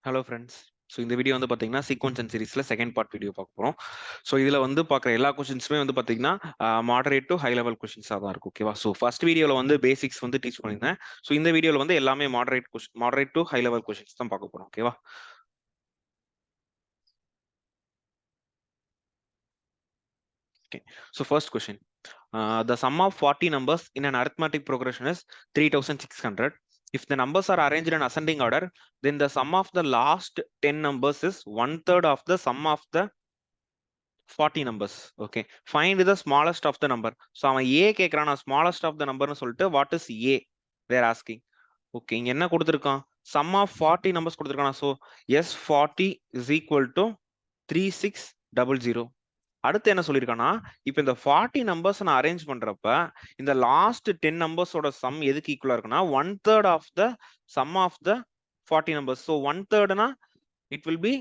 Hello friends. So இந்த video வந்து பார்த்தீங்கன்னா சீக்வன்ஸ் அண்ட் சீரிஸில் செகண்ட் பார்ட் வீடியோ பார்க்க போகிறோம். ஸோ இதில் வந்து பார்க்குற எல்லா கொஷின்ஸுமே வந்து பார்த்தீங்கன்னா மாடரேட் டு ஹை லெவல் கொஷின்ஸாக தான் இருக்கும். ஓகேவா? ஸோ ஃபர்ஸ்ட் வீடியோவில் வந்து பேசிக்ஸ் வந்து டீச் பண்ணியிருந்தேன். ஸோ இந்த வீடியோவில் வந்து எல்லாமே moderate to high level questions தான் பார்க்க போகிறோம். ஓகேவா? Okay. So first question. The sum of 40 numbers in an arithmetic progression is 3600. If the numbers are arranged in ascending order, then the sum of the last 10 numbers is 1/3 of the sum of the 40 numbers. Okay. Find the smallest of the number. So அவன் A கேக்குறான், smallest of the number னு சொல்லிட்டு what is A they are asking. Okay, இங்க என்ன கொடுத்திருக்கான்? Sum of 40 numbers கொடுத்திருக்கான். So S40 is equal to 3600. அடுத்து என்ன சொல்லியிருக்கானா, இப்போ இந்த 40 நம்பர்ஸ் நான் அரேஞ்ச் பண்றப்ப இந்த லாஸ்ட் 10 நம்பர்ஸோட சம் எதுக்கு ஈக்குவலா இருக்குன்னா 1/3 of the sum of the 40 numbers. So 1/3னா இட் வில் பி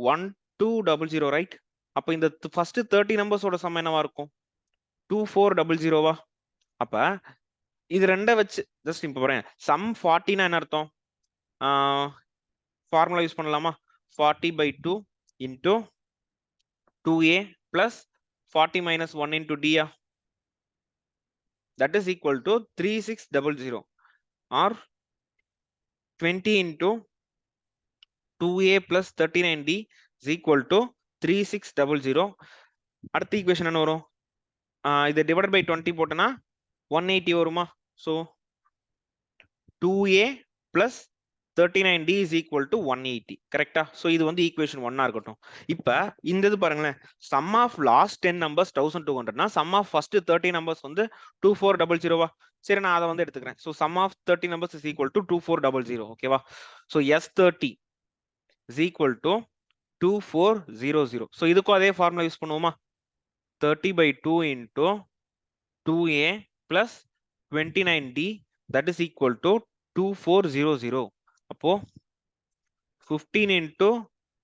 1200, ரைட்? அப்போ இந்த ஃபர்ஸ்ட் 30 நம்பர்ஸோட சம் என்னவா இருக்கும்? 2400வா? அப்ப இது ரெண்டை வச்சு ஜஸ்ட் இப்போ பாருங்க, சம் 40னா என்ன அர்த்தம்? ஃபார்முலா யூஸ் பண்ணலாமா? 40/2 into 2a plus 40 minus 1 into d, that is equal to 3600, or 20 into 2a plus 39d is equal to 3600. அடுத்த ஈக்குவேஷன் என்ன வரும்? இதை டிவைடட் பை 20 போட்டனா 180 வருமா? So 2a plus 39d is equal to 180. கரெக்டா? ஸோ இது வந்து ஈக்குவேஷன் 1 இருக்கட்டும். இப்ப இந்த இது பாருங்களேன், சம் ஆஃப் லாஸ்ட் 10 நம்பர்ஸ் 1200னா சம் ஆஃப் ஃபர்ஸ்ட் 30 நம்பர்ஸ் வந்து 2400வா? சரி, நான் அதை வந்து எடுத்துக்கிறேன். So sum of 30 numbers is equal to 2400. ஓகேவா? So S30 is equal to 2400. So இதுக்கும் அதே ஃபார்முலா யூஸ் பண்ணுவோமா? 30/2 into 2a plus 29d, that is equal to 2400. அப்போ 15 into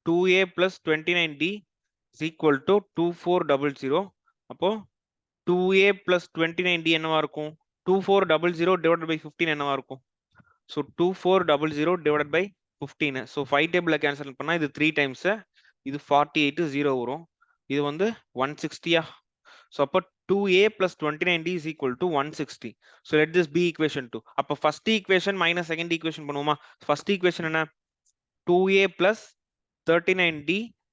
2a plus 29d is equal to 2400. அப்போ 2a plus 29d என்னவா இருக்கும்? 2400 divided by 15 என்னவா இருக்கும்? So 2400 divided by 15. So 5 டேபிள்ல கேன்சல் பண்ணா இது 3 times, இது 48 0 வரும். இது வந்து 160. So அப்போ 2a plus 29d is equal to 160. So let this be equation 2. அப்போ first equation minus second equation பண்ணுவோமா? First equation என்ன? 2a plus 39d,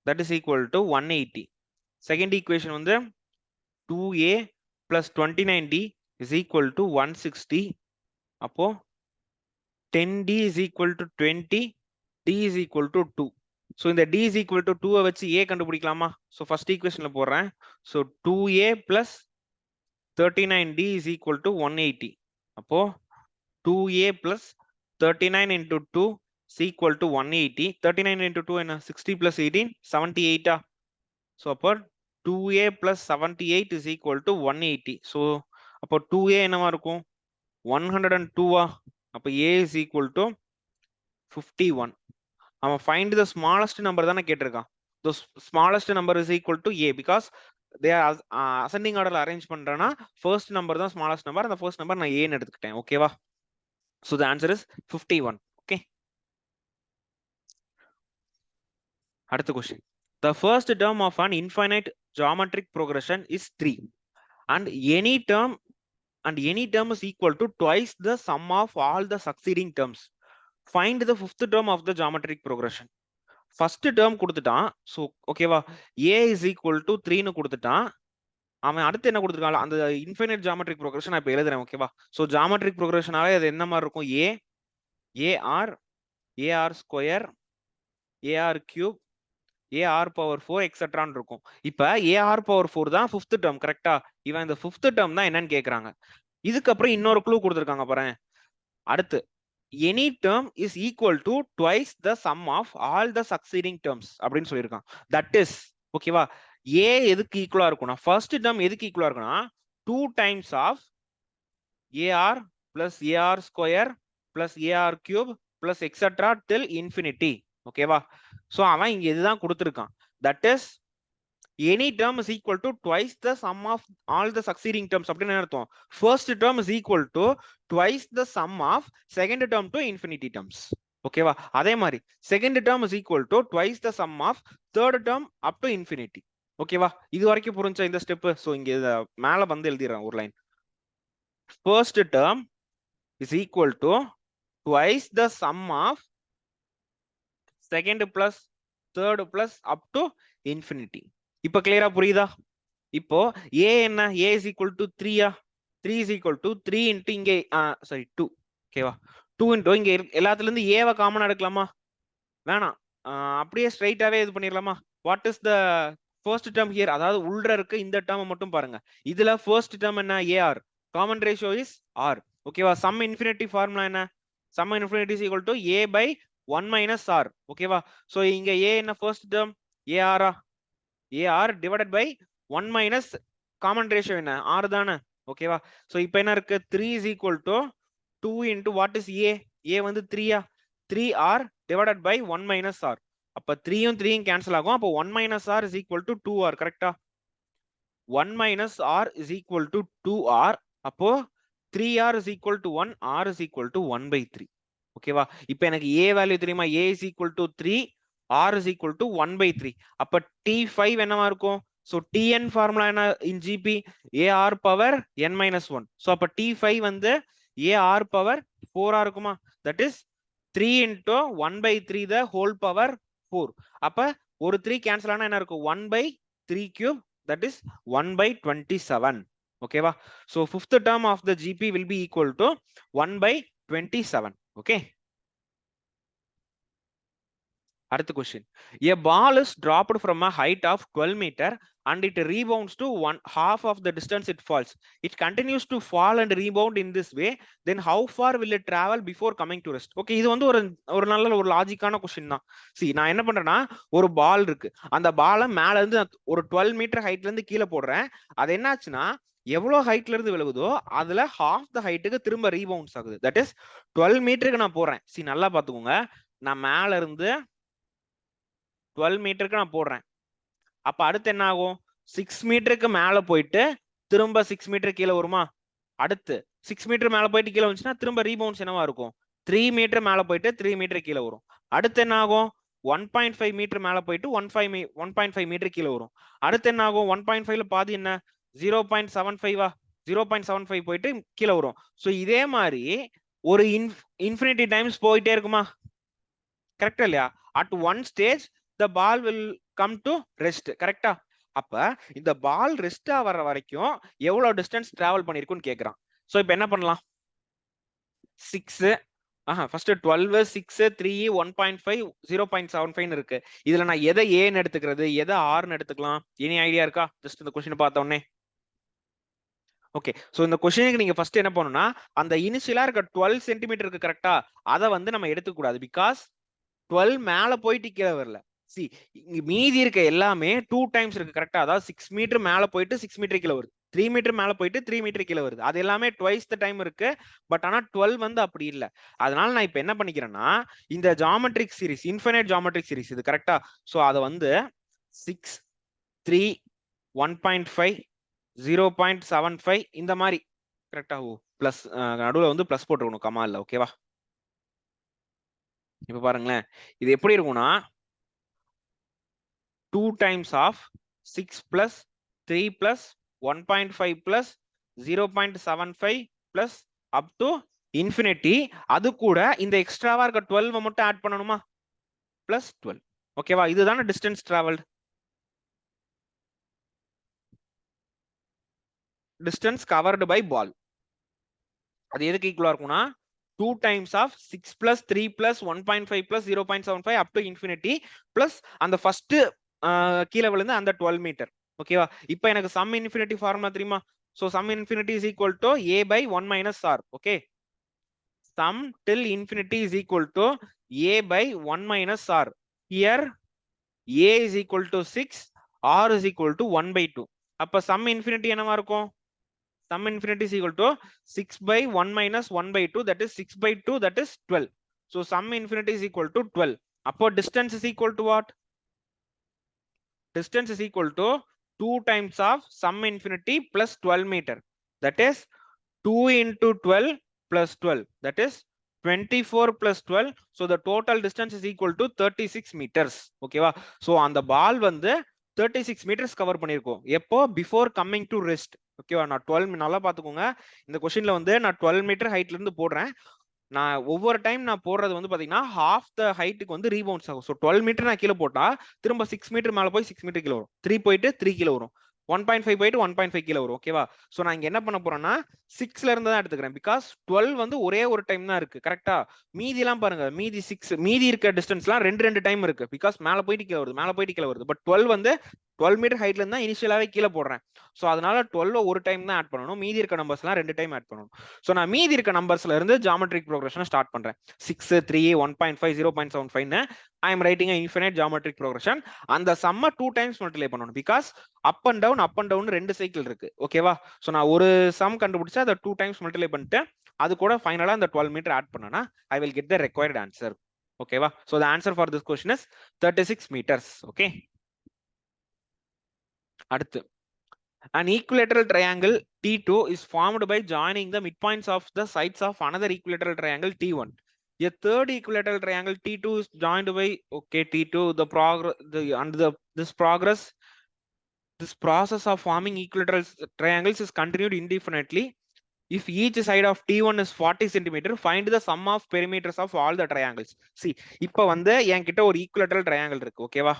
that is equal to 180. Second equation வந்து 2a plus 29d is equal to 160. அப்போ 10d is equal to 20, d is equal to 2. So இந்த d is equal to 2 வச்சு a கண்டுபிடிக்கலாமா? So first equationல போடுறேன். So 2a plus 39d is equal to 180. அப்போ 2a plus 39 into 2 is equal to 180. 39 into 2 என்ன? 60 plus 18 78. So அப்போ 2a plus 78 is equal to 180. So அப்போ 2a என்னவா இருக்கும்? 102. அப்போ a is equal to 51. அவன் find the smallest number தானே கேட்டிருக்கான். The smallest number is equal to a because they are ascending order arrange பண்றேன்னா first number தான் smallest number. அந்த first number நான் a ன்னு எடுத்துக்கிட்டேன். ஓகேவா? So the answer is 51. Okay. அடுத்த question. The first term of an infinite geometric progression is 3, and any term is equal to twice the sum of all the succeeding terms. Find the fifth term of the geometric progression. First term கொடுத்துட்டான். So ஓகேவா, a is equal to 3ன்னு கொடுத்துட்டான். அவன் அடுத்து என்ன கொடுத்துருக்கான்? அந்த infinite geometric progression நான் இப்போ எழுதுறேன். ஓகேவா? ஸோ ஜாமெட்ரிக் ப்ரோக்ரஷனாலே அது என்ன மாதிரி இருக்கும்? AR square, AR cube, AR power 4 எக்ஸெட்ரான்னு இருக்கும். இப்போ ஏஆர் பவர் 4 தான் ஃபிஃப்த் டேர்ம். கரெக்டா? இவன் இந்த ஃபிஃப்த் டேர்ம் தான் என்னன்னு கேட்குறாங்க. இதுக்கப்புறம் இன்னொரு க்ளூ கொடுத்துருக்காங்க பாரு. அடுத்து any term is equal to twice the sum of all the succeeding terms அப்படின்னு சொல்லியிருக்கான். That is, ஓகேவா, a எதுக்கு ஈக்குவலா இருக்கும்னா ஃபர்ஸ்ட் டேர்ம் எதுக்கு ஈக்குவலா இருக்குன்னா 2 times of ar plus ar square plus ar cube plus etc till infinity. ஓகேவா? சோ அவன் இங்க இதுதான் கொடுத்திருக்கான். That is, any term is equal to twice the sum of all the succeeding terms. அப்படின்னு அர்த்தம். First term is equal to twice the sum of second term to infinity terms. ஓகேவா? அதே மாதிரி second term is equal to twice the sum of third term up to infinity. ஓகேவா? இது வரைக்கும் புரிஞ்சா இந்த ஸ்டெப்? சோ இங்க மேல வந்து எழுதிறேன் ஒரு line. First term is equal to twice the sum of second plus third plus up to infinity. இப்ப கிளியரா புரியுதா? இப்போ a என்ன? a is equal to 3 3 is equal to 3 into இங்க சாரி 2. ஓகேவா? 2 into இங்க எல்லாத்துல இருந்து a வை காமனா எடுக்கலாமா? வேணாம். அப்படியே ஸ்ட்ரைட்டாவே இது பண்ணிரலாமா? What is the first term here? அதாவது உள்ள இருக்க இந்த டேர்ம் மட்டும் பாருங்க. இதுல ஃபர்ஸ்ட் டேர்ம் என்ன? ar. Common ratio is r. ஓகேவா? சம் இன்ஃபினிட்டி ஃபார்முலா என்ன? Sum infinity is equal to a by 1 minus r. ஓகேவா? சோ இங்க a என்ன? First term ar ar divided by 1 minus common ratio என்ன? r தானே. ஓகேவா? So இப்போ என்ன இருக்கு? 3 is equal to 2 into what is a? a வந்து 3 3r divided by 1 minus r. அப்ப 3யும் 3யும் கேன்சல் ஆகும். அப்போ 1 minus r is equal to 2r. கரெக்டா? 1 minus r is equal to 2r. அப்போ 3r is equal to 1, r is equal to 1 by 3. ஓகேவா? இப்போ எனக்கு a value தெரியுமா? a is equal to 3, r is equal to 1 by 3. அப்ப t5 என்னவா இருக்கும்? So tn formula என்ன in gp? ar power n minus 1. So அப்ப t5 வந்து ar power 4 இருக்குமா? That is 3 into 1 by 3 the whole power 4. அப்ப ஒரு 3 கேன்சல் ஆனா என்ன இருக்கும்? 1 by 3 cube, that is 1 by 27. ஓகேவா? So fifth term of the gp will be equal to 1 by 27. Okay. அடுத்த question. A ball is dropped from a height of 12 meter and it rebounds to half of the distance it falls. It continues to fall and rebound in this way. Then how far will it travel before coming to rest? Okay, இது வந்து ஒரு நல்ல ஒரு லாஜிக்கான question தான். See, நான் என்ன பண்றேன்னா, ஒரு பால் இருக்கு. அந்த பாலை மேல இருந்து ஒரு 12 மீட்டர் ஹைட்ல இருந்து கீழே போடுறேன். அது என்னாச்சுன்னா, எவ்வளவு ஹைட்ல இருந்து விழுகுதோ அதுல ஹாஃப் த ஹைட்டுக்கு திரும்ப ரீபவுண்ட்ஸ் ஆகுது. தட் இஸ் 12 மீட்டருக்கு நான் போறேன். See, நல்லா பாத்துக்கோங்க. நான் மேல இருந்து 12 மீட்டருக்கு நான் போடுறேன். அப்ப அடுத்து என்ன ஆகும்? 6 மீட்டருக்கு மேல போயிட்டு திரும்ப 6 மீட்டர் கீழே வருமா? அடுத்து 6 மீட்டர் மேல போயிட்டு கீழே வந்துச்சுன்னா திரும்ப ரீபவுண்ட்ஸ் என்னவா இருக்கும்? 3 மீட்டர் மேல போயிட்டு 3 மீட்டர் கீழே வரும். அடுத்து என்ன ஆகும்? 1.5 மீட்டர் மேல போயிட்டு 1.5 மீட்டர் கீழே வரும். அடுத்து என்ன ஆகும்? 1.5ல பாதி என்ன? 0.75 0.75 போயிட்டு கீழே வரும். சோ இதே மாதிரி ஒரு இன்ஃபினிட்டி டைம்ஸ் போயிட்டே இருக்குமா? கரெக்டா இல்லையா? At one stage the ball will come to rest. கரெக்டா? அப்ப இந்த பால் ரெஸ்ட் ஆவற வரைக்கும் எவ்வளவு டிஸ்டன்ஸ் டிராவல் பண்ணிருக்குன்னு கேக்குறான். சோ இப்போ என்ன பண்ணலாம்? 6 ஃபர்ஸ்ட் 12 6 3 1.5 0.75 இருக்கு. இதுல நான் எதை ஏன்னு எடுத்துக்கிறது, எதை ஆர்னு எடுத்துக்கலாம்? எனி ஐடியா இருக்கா? ஜஸ்ட் இந்த क्वेश्चन பார்த்த உடனே. ஓகே, சோ இந்த क्वेश्चனுக்கு நீங்க ஃபர்ஸ்ட் என்ன பண்ணனும்னா, அந்த இனிஷியலா இருக்க 12 சென்டிமீட்டர் இருக்கு கரெக்டா? அத வந்து நம்ம எடுத்துக்க கூடாது. பிகாஸ் 12 மேல போயிட்டு கீழே வரல. See, இங்க மீதி இருக்க எல்லாமே 2 டைம்ஸ் இருக்கு கரெக்டா? அதாவது 6 மீட்டர் மேல போயிட்டு 6 மீட்டர் கீழே வருது. 3 மீட்டர் மேல போயிட்டு 3 மீட்டர் கீழே வருது. அது எல்லாமே ட்வைஸ் த டைம் இருக்கு. பட் ஆனா 12 வந்து அப்படி இல்ல. அதனால நான் இப்ப என்ன பண்ணிக்கிறேன்னா, இந்த geometric series, infinite geometric series இது கரெக்டா? சோ அத வந்து 6 3 1.5 0.75 இந்த மாதிரி கரெக்டா? பிளஸ் நடுவுல வந்து பிளஸ் போட்டுக்கணும், கமா இல்ல. ஓகேவா? இப்ப பாருங்களேன், இது எப்படி இருக்கும்னா 2 times of 6 plus 3 plus 1.5 plus 0.75 plus up to infinity. அது கூட இந்த எக்ஸ்ட்ராவா இருக்க 12 மட்டும் ஆட் பண்ணணுமா? plus 12. ஓகேவா? இதுதான distance traveled. distance covered by ball. அது எதுக்கு ஈக்குவலா இருக்கும்னா 2 times of 6 plus 3 plus 1.5 plus 0.75 up to infinity plus அந்த ஃபர்ஸ்ட் கீழே விழுந்து அந்த 12 மீட்டர். ஓகேவா? இப்போ எனக்கு சம் இன்ஃபினிட்டி ஃபார்முலா தெரியுமா? So sum infinity is equal to a by 1 minus r. Okay, sum till infinity is equal to a by 1 minus r. Here a is equal to 6, r is equal to 1 by 2. அப்ப sum infinity என்னவா இருக்கும்? Sum infinity is equal to 6 by 1 minus 1 by 2, that is 6 by 2, that is 12. So sum infinity is equal to 12. அப்போ distance is equal to what? Distance is equal to 2 times of sum infinity plus 12 meter. That is 2 into 12 plus 12. That is 24 plus 12. So the total distance is equal to 36 meters. ஓகேவா? So அந்த பால் வந்து 36 meters cover பண்ணிருக்கோம். எப்போ? Before coming to rest. ஓகேவா? நான் 12 நல்லா பாத்துக்கோங்க. இந்த கொஸ்டின்ல வந்து நான் 12 மீட்டர் ஹைட்ல இருந்து போடுறேன். நான் ஒவ்வொரு டைம் நான் போடுறது வந்து பாத்தீங்கன்னா ஹாஃப் த ஹைட்டுக்கு வந்து ரீபவுண்ட்ஸ் ஆகும். ஸோ 12 மீட்டர் நான் கீழே போட்டா திரும்ப 6 மீட்டர் மேல போய் 6 மீட்டர் கீழே வரும். 3 போயிட்டு 3 கீழே வரும். 1.5 போயிட்டு 1.5 கீழே வரும். ஓகேவா? ஸோ நான் இங்க என்ன பண்ண போறேன்னா 6ல இருந்து தான் எடுத்துக்கிறேன். பிகாஸ் 12 வந்து ஒரே ஒரு டைம் தான் இருக்கு. கரெக்டா? மீதி எல்லாம் பாருங்க, மீதி 6 மீதி இருக்க டிஸ்டன்ஸ்லாம் ரெண்டு டைம் இருக்கு. பிகாஸ் மேல போயிட்டு கீழே வருது, மேல போயிட்டு கீழே வருது. பட் 12 வந்து 12 மீட்டர் ஹைட்ல இருந்தா இனிஷியலாவே கீழே போடுறேன். ஸோ அதனால 12 ஒரு டைம் தான் ஆட் பண்ணணும். மீதி இருக்க நம்பர்ஸ் எல்லாம் 2 டைம் ஆட் பண்ணணும். ஸோ நான் மீதி இருக்க நம்பர்ஸ்ல இருந்து ஜாமெட்ரிக் ப்ரோக்ரஷன் ஸ்டார்ட் பண்றேன். 6, 3, 1.5, 0.75 I am writing an infinite geometric progression. அந்த சம்ம 2 டைம்ஸ் மல்டிப்ளை பண்ணணும். பிகாஸ் அப் அண்ட் டவுன் ரெண்டு சைக்கிள் இருக்கு. ஓகேவா? ஸோ நான் ஒரு சம் கண்டுபிடிச்சா அதை 2 டைம்ஸ் மல்டிப்ளை பண்ணிட்டு அது கூட ஃபைனலா அந்த 12 மீட்டர் ஆட் பண்ணனா I will get the required answer. ஓகேவா? So the answer for this question is 36 meters. Okay. அடுத்து, an equilateral triangle T2 is formed by joining the midpoints of the sides of another equilateral triangle T1. A third equilateral triangle T2 is joined by T2. This process of forming equilateral triangles is continued indefinitely. If each side of T1 is 40 centimeter, find the sum of perimeters of all the triangles. See, இப்போ வந்து என்கிட்ட ஒரு equilateral triangle இருக்கு. ஓகேவா?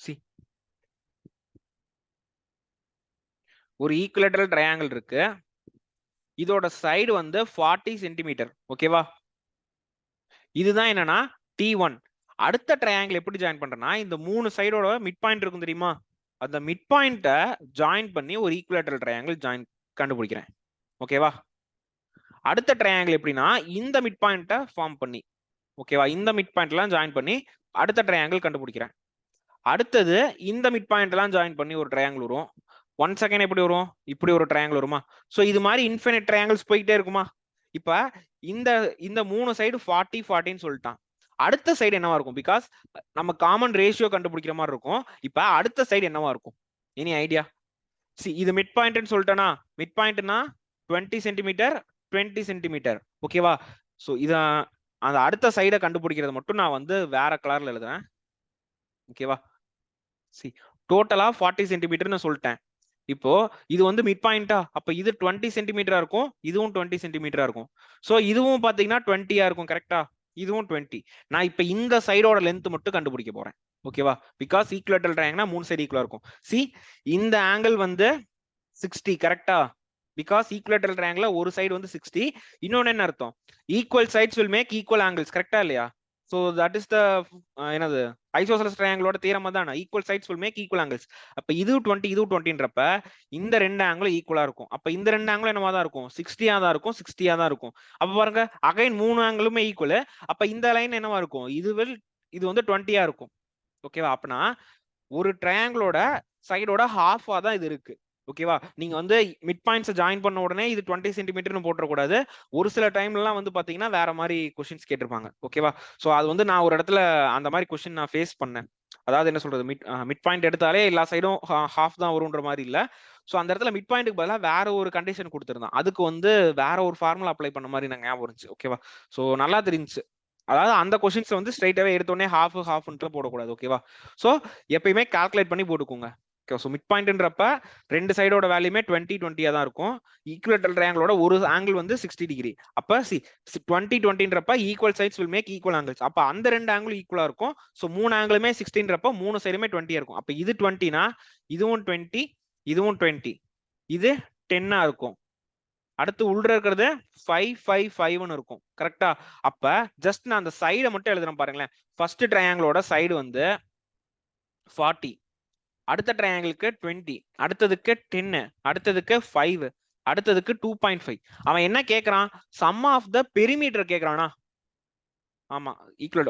See, ஒரு equilateral triangle இருக்கு. இதோட side வந்து 40 சென்டிமீட்டர். ஓகேவா? இதுதான் என்னன்னா T1. அடுத்த ட்ரையாங்கிள் எப்படி ஜாயின் பண்றேன்னா இந்த 3 சைடோட மிட் பாயிண்ட் இருக்கும் தெரியுமா? அந்த மிட் பாயிண்ட்டை ஜாயின் பண்ணி ஒரு ஈக்குவலேட்டரல் ட்ரையாங்கிள் கண்டுபிடிக்கிறேன். ஓகேவா? அடுத்த ட்ரையாங்கிள் எப்படின்னா இந்த மிட் பாயிண்ட்டை ஃபார்ம் பண்ணி, ஓகேவா, இந்த மிட் பாயிண்ட் எல்லாம் ஜாயின் பண்ணி அடுத்த ட்ரையாங்கிள் கண்டுபிடிக்கிறேன். அடுத்தது இந்த மிட் பாயிண்ட் எல்லாம் ஜாயின் பண்ணி ஒரு ட்ரையாங்கிள் வரும். 1 செகண்ட் எப்படி வரும்? இப்படி ஒரு ட்ரையாங்கிள் வருமா? சோ இது மாதிரி இன்ஃபினிட் ட்ரையாங்கிள்ஸ் போயிட்டே இருக்குமா? இப்ப இந்த 3 சைடு 40 40ன்னு சொல்லிட்டான். அடுத்த சைடு என்னவா இருக்கும்? பிகாஸ் நம்ம காமன் ரேஷியோ கண்டுபிடிக்கிற மாதிரி இருக்கும். இப்ப அடுத்த சைடு என்னவா இருக்கும்? Any idea? சி, இது மிட் பாயிண்ட்னு சொல்லிட்டேனா? மிட் பாயிண்ட்னா 20 சென்டிமீட்டர் 20 சென்டிமீட்டர். ஓகேவா? சோ இத அந்த அடுத்த சைடை கண்டுபிடிக்கிறது மட்டும் நான் வந்து வேற கலர்ல எழுதுறேன். ஓகேவா? சி, டோட்டலா 40 சென்டிமீட்டர்னு சொல்லிட்டேன். இப்போ இது வந்து மிட் பாயிண்டா, அப்ப இது 20 சென்டிமீட்டரா இருக்கும், இதுவும் 20 சென்டிமீட்டரா இருக்கும். சோ இதுவும் பாத்தீங்கன்னா 20 இருக்கும். கரெக்டா? இதுவும் 20. நான் இப்ப இந்த சைடோட லென்த் மட்டும் கண்டுபிடிக்க போறேன். ஓகேவா? பிகாஸ் ஈக்குவலேட்டரல் ட்ரையாங்கிள்னா 3 சைடு ஈக்குவலா இருக்கும். சி, இந்த ஆங்கிள் வந்து 60. கரெக்டா? பிகாஸ் ஈக்குவலேட்டரல் ட்ரையாங்கிள் ஒரு சைடு வந்து 60. இன்னொன்னு என்ன அர்த்தம்? Equal sides will make equal angles. கரெக்டா இல்லையா? So that is the என்னது ஐசோசெலஸ் ட்ரையாங்கிளோட தியரம் தான். ஈக்குவல் சைட்ஸ் will make equal angles. அப்ப இது 20 இது 20ன்றப்ப இந்த ரெண்டு ஆங்கிளும் ஈக்குவலா இருக்கும். அப்ப இந்த ரெண்டு ஆங்கிளும் என்னவா தான் இருக்கும்? 60 தான் இருக்கும், 60 தான் இருக்கும். அப்ப பாருங்க, அகைன் 3 ஆங்கிளுமே ஈக்குவல். அப்ப இந்த லைன் என்னவா இருக்கும்? இது வந்து 20 இருக்கும். ஓகேவா? அப்பனா ஒரு ட்ரையாங்கிளோட சைடோட ஹாஃபா தான் இது இருக்கு. ஓகேவா? நீங்க வந்து மிட் பாயிண்ட்ஸ் ஜாயின் பண்ண உடனே இது 20 சென்டிமீட்டர்னு போட்டுறக்கூடாது. ஒரு சில டைம்லாம் வந்து பாத்தீங்கன்னா வேற மாதிரி கொஸ்டின்ஸ் கேட்டிருப்பாங்க. ஓகேவா? சோ அது வந்து நான் ஒரு இடத்துல அந்த மாதிரி கொஸ்டின் நான் ஃபேஸ் பண்ணேன். அதாவது என்ன சொல்றது, மிட் பாயிண்ட் எடுத்தாலே எல்லா சைடும் ஹாஃப் தான் வரும்ன்ற மாதிரி இல்ல. சோ அந்த இடத்துல மிட் பாயிண்ட்டுக்கு பதிலாக வேற ஒரு கண்டிஷன் கொடுத்துருந்தான். அதுக்கு வந்து வேற ஒரு ஃபார்முலா அப்ளை பண்ண மாதிரி நான் ஞாபகம் இருந்துச்சு. ஓகேவா? சோ நல்லா தெரிஞ்சுச்சு. அதாவது அந்த கொஸ்டின்ஸ் வந்து ஸ்ட்ரைட்டாவே எடுத்தோடனே ஹாஃப்ன்ட்டு போடக்கூடாது. ஓகேவா? சோ எப்பயுமே கால்குலேட் பண்ணி போட்டுக்கோங்க. ஸோ மிட் பாயிண்ட்ன்றப்ப ரெண்டு சைடோட வேல்யூமே 20 20 தான் இருக்கும். ஈக்குவலேட்டரல் ட்ரையாங்கிளோட ஒரு ஆங்கிள் வந்து 60 டிகிரி. அப்ப 20 20ன்றப்ப equal sides will make equal angles. அப்ப அந்த ரெண்டு ஆங்கிளும் ஈக்குவலா இருக்கும். ஸோ 3 ஆங்கிளுமே 60ன்றப்ப 3 சைடுமே 20 இருக்கும். அப்ப இது 20னா இதுவும் 20 இதுவும் 20, இது 10 இருக்கும். அடுத்து உள்ள இருக்கிறது 5 5 5ன்னு இருக்கும். கரெக்டா? அப்ப ஜஸ்ட் நான் அந்த சைடை மட்டும் எழுதுறேன் பாருங்களேன். ஃபர்ஸ்ட் ட்ரையாங்கிளோட சைடு வந்து 40, அடுத்த ட்ரையாங்கிளுக்கு 20, அடுத்ததுக்கு 10, அடுத்ததுக்கு 5, அடுத்ததுக்கு 2.5. அவன் என்ன கேக்குறான்? சம் ஆஃப் த பெரிமீட்டர் கேக்குறானா? ஆமா, ஈக்குவல்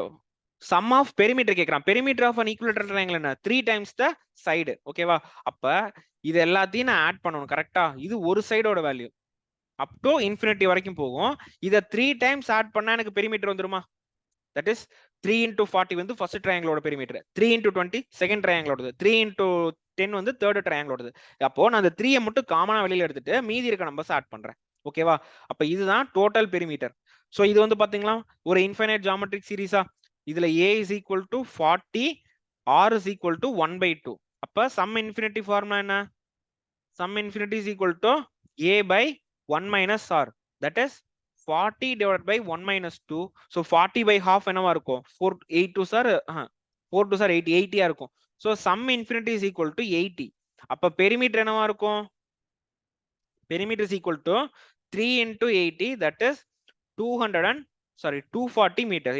சம் ஆஃப் பெரிமீட்டர் கேக்குறான். Perimeter of an equilateral triangle என்ன? 3 times the side. ஓகேவா? அப்ப இது எல்லாத்தையும் நான் ஆட் பண்ணணும். கரெக்டா? இது ஒரு சைடோட வேல்யூ அப் டு இன்ஃபினிட்டி வரைக்கும் போகும். இத 3 times ஆட் பண்ணா எனக்கு பெரிமீட்டர் வந்துருமா? That is 3 into 40 வந்து first triangle perimeter, 3 into 20 second ட்ரையாங்கிளோடது, 3 into 10 வந்து தேர்ட் ட்ரையாங்கிளோடது. அப்போ நான் அந்த 3 மட்டும் காமனா வெளியில எடுத்துட்டு மீதி இருக்க நம்பர்ஸ் ஆட் பண்றேன். ஓகேவா? அப்ப இதுதான் டோட்டல் பெரிமீட்டர். சோ இது வந்து பாத்தீங்களா ஒரு இன்ஃபைனைட் ஜியோமெட்ரிக் சீரிஸா, இதுல a is equal to 40, r is equal to 1/2. அப்ப sum infinity ஃபார்முலா என்ன? sum infinity is equal to a by 1 minus r, that is 40 divided by 1 minus 2. so 40 by half என்னவா இருக்கும்? 4 8 to sir 4 to sir 80 80 ஆ இருக்கும். so sum infinity is equal to 80. அப்ப perimeter என்னவா இருக்கும்? perimeter is equal to 3 into 80, that is 240 meters.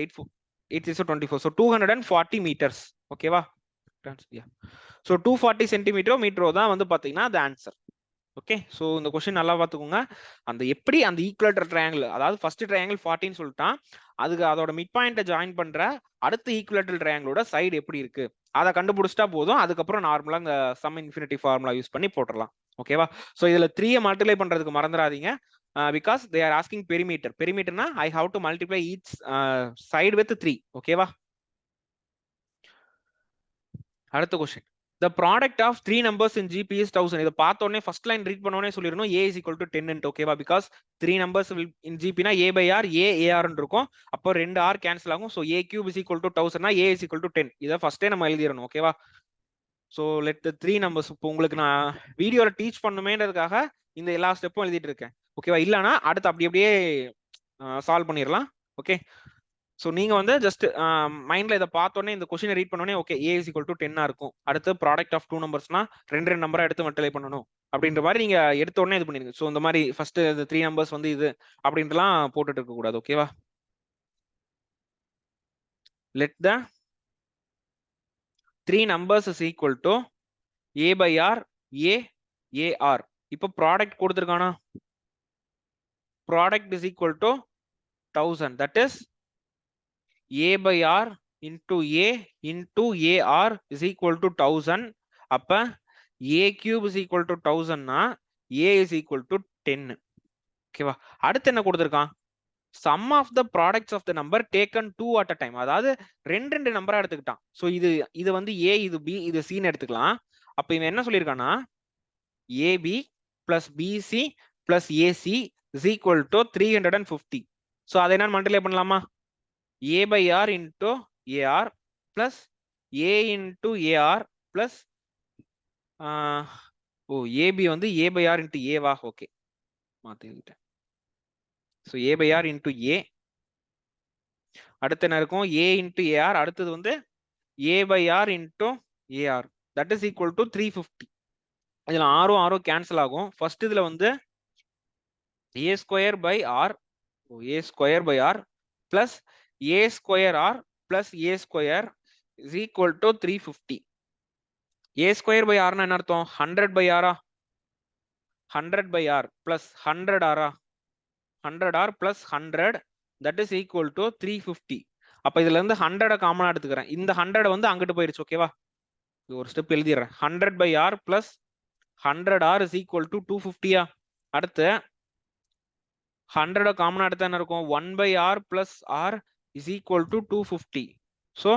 8 is 24, so 240 meters. Okay va? Yeah. So 240 centimeter meter தான் வந்து பாத்தீங்கன்னா the answer. Okay, so இந்த question நல்லா பாத்துக்கோங்க. அந்த எப்படி அந்த ஈக்குவேட்டர் ட்ரையாங்கிள், அதாவது ஃபர்ஸ்ட் ட்ரையாங்கிள் 40 ன்னு சொல்லிட்டான், அதுக்கு அதோட மிட் பாயிண்ட ஜாயின் பண்ற அடுத்த ஈக்குவேட்டர் ட்ரையாங்கிளோட சைடு எப்படி இருக்கு அதை கண்டுபிடிச்சிட்டா போதும். அதுக்கப்புறம் நார்மலா இந்த சம் இன்ஃபினிட்டி ஃபார்முலா யூஸ் பண்ணி போட்டுடலாம். ஓகேவா? சோ இதுல 3 மல்டிப்ளை பண்றதுக்கு மறந்துடாதீங்க, because they are asking perimeter. பெரிமீட்டர்னா I have to multiply each side with 3. ஓகேவா? அடுத்த question, the product of three numbers in GP is 1000. இத பார்த்த உடனே ஃபர்ஸ்ட் லைன் ரீட் பண்ண உடனே சொல்லிரணும் a is equal to 10 ன்னு. ஓகேவா? because three numbers will in GP னா a by r a ar ன்னு இருக்கும். அப்போ ரெண்டு r கேன்சல் ஆகும். so a cube is equal to 1000 னா a is equal to 10. இத ஃபர்ஸ்டே நம்ம எழுதிரணும். ஓகேவா? so let the three numbers, இப்போ உங்களுக்கு நான் வீடியோல டீச் பண்ணுமேன்றதுக்காக இந்த எல்லா ஸ்டெப்பும் எழுதிட்டு இருக்கேன். ஓகேவா? இல்லனா அடுத்து அப்படியே சால்வ் பண்ணிரலாம். ஓகே, சோ நீங்க வந்து ஜஸ்ட் மைண்ட்ல இத பார்த்தோனே இந்த क्वेश्चन ரீட் பண்ணோனே okay a is equal to 10 ஆ இருக்கும். அடுத்து ப்ராடக்ட் ஆஃப் டூ நம்பர்ஸ்னா ரெண்டு நம்பரா எடுத்து மல்டிப்ளை பண்ணனும் அப்படின்ற மாதிரி நீங்க எடுத்த உடனே இது பண்ணிருங்க. சோ இந்த மாதிரி ஃபர்ஸ்ட் இந்த 3 நம்பர்ஸ் வந்து இது அப்படின்றலாம் போட்டுட்டு இருக்க கூடாது. ஓகேவா? let the three numbers is equal to a by r a ar. இப்போ ப்ராடக்ட் கொடுத்திருக்கானா, product is equal to 1000, that is a by r into a into ar is equal to 1000. அப்ப a cube is equal to 1000 னா a is equal to 10. ஓகேவா? அடுத்து என்ன கொடுத்திருக்கான்? sum of the products of the number taken two at a time. அதாவது ரெண்டு நம்பரா எடுத்துக்கிட்டான். So இது வந்து a, இது b, இது c ன்னு எடுத்துக்கலாம். அப்ப இவன் என்ன சொல்லியிருக்கானா, ab plus bc plus ac is equal to 350. So அதை என்ன மல்டிப்ளை பண்ணலாமா? a by r into ar plus a into ar plus ab வந்து a by r into a வா? ஓகே, மாத்தி எழுதிட்டேன். so a by r into a, அடுத்து என்ன இருக்கும்? a into ar, அடுத்தது வந்து a by r into ar, that is equal to 350. இதுல ஆரும் கேன்சல் ஆகும். ஃபர்ஸ்ட் இதுல வந்து a square by r, a square by r plus a square r plus a square is equal to 350. a square by r னா என்ன அர்த்தம்? 100 by r ah? 100 by r plus 100 r ah? 100 r plus 100, that is equal to 350. அப்ப இதுல இருந்து 100 காமனா எடுத்துக்கிறேன். இந்த 100 வந்து அங்கிட்டு போயிருச்சு. ஓகேவா? ஒரு step எழுதிடுறேன். 100 by r plus 100 r is equal to 250 ஆ? அடுத்து 100 காமனா எடுத்தா என்ன இருக்கும்? 1 by r plus r is equal to 250. so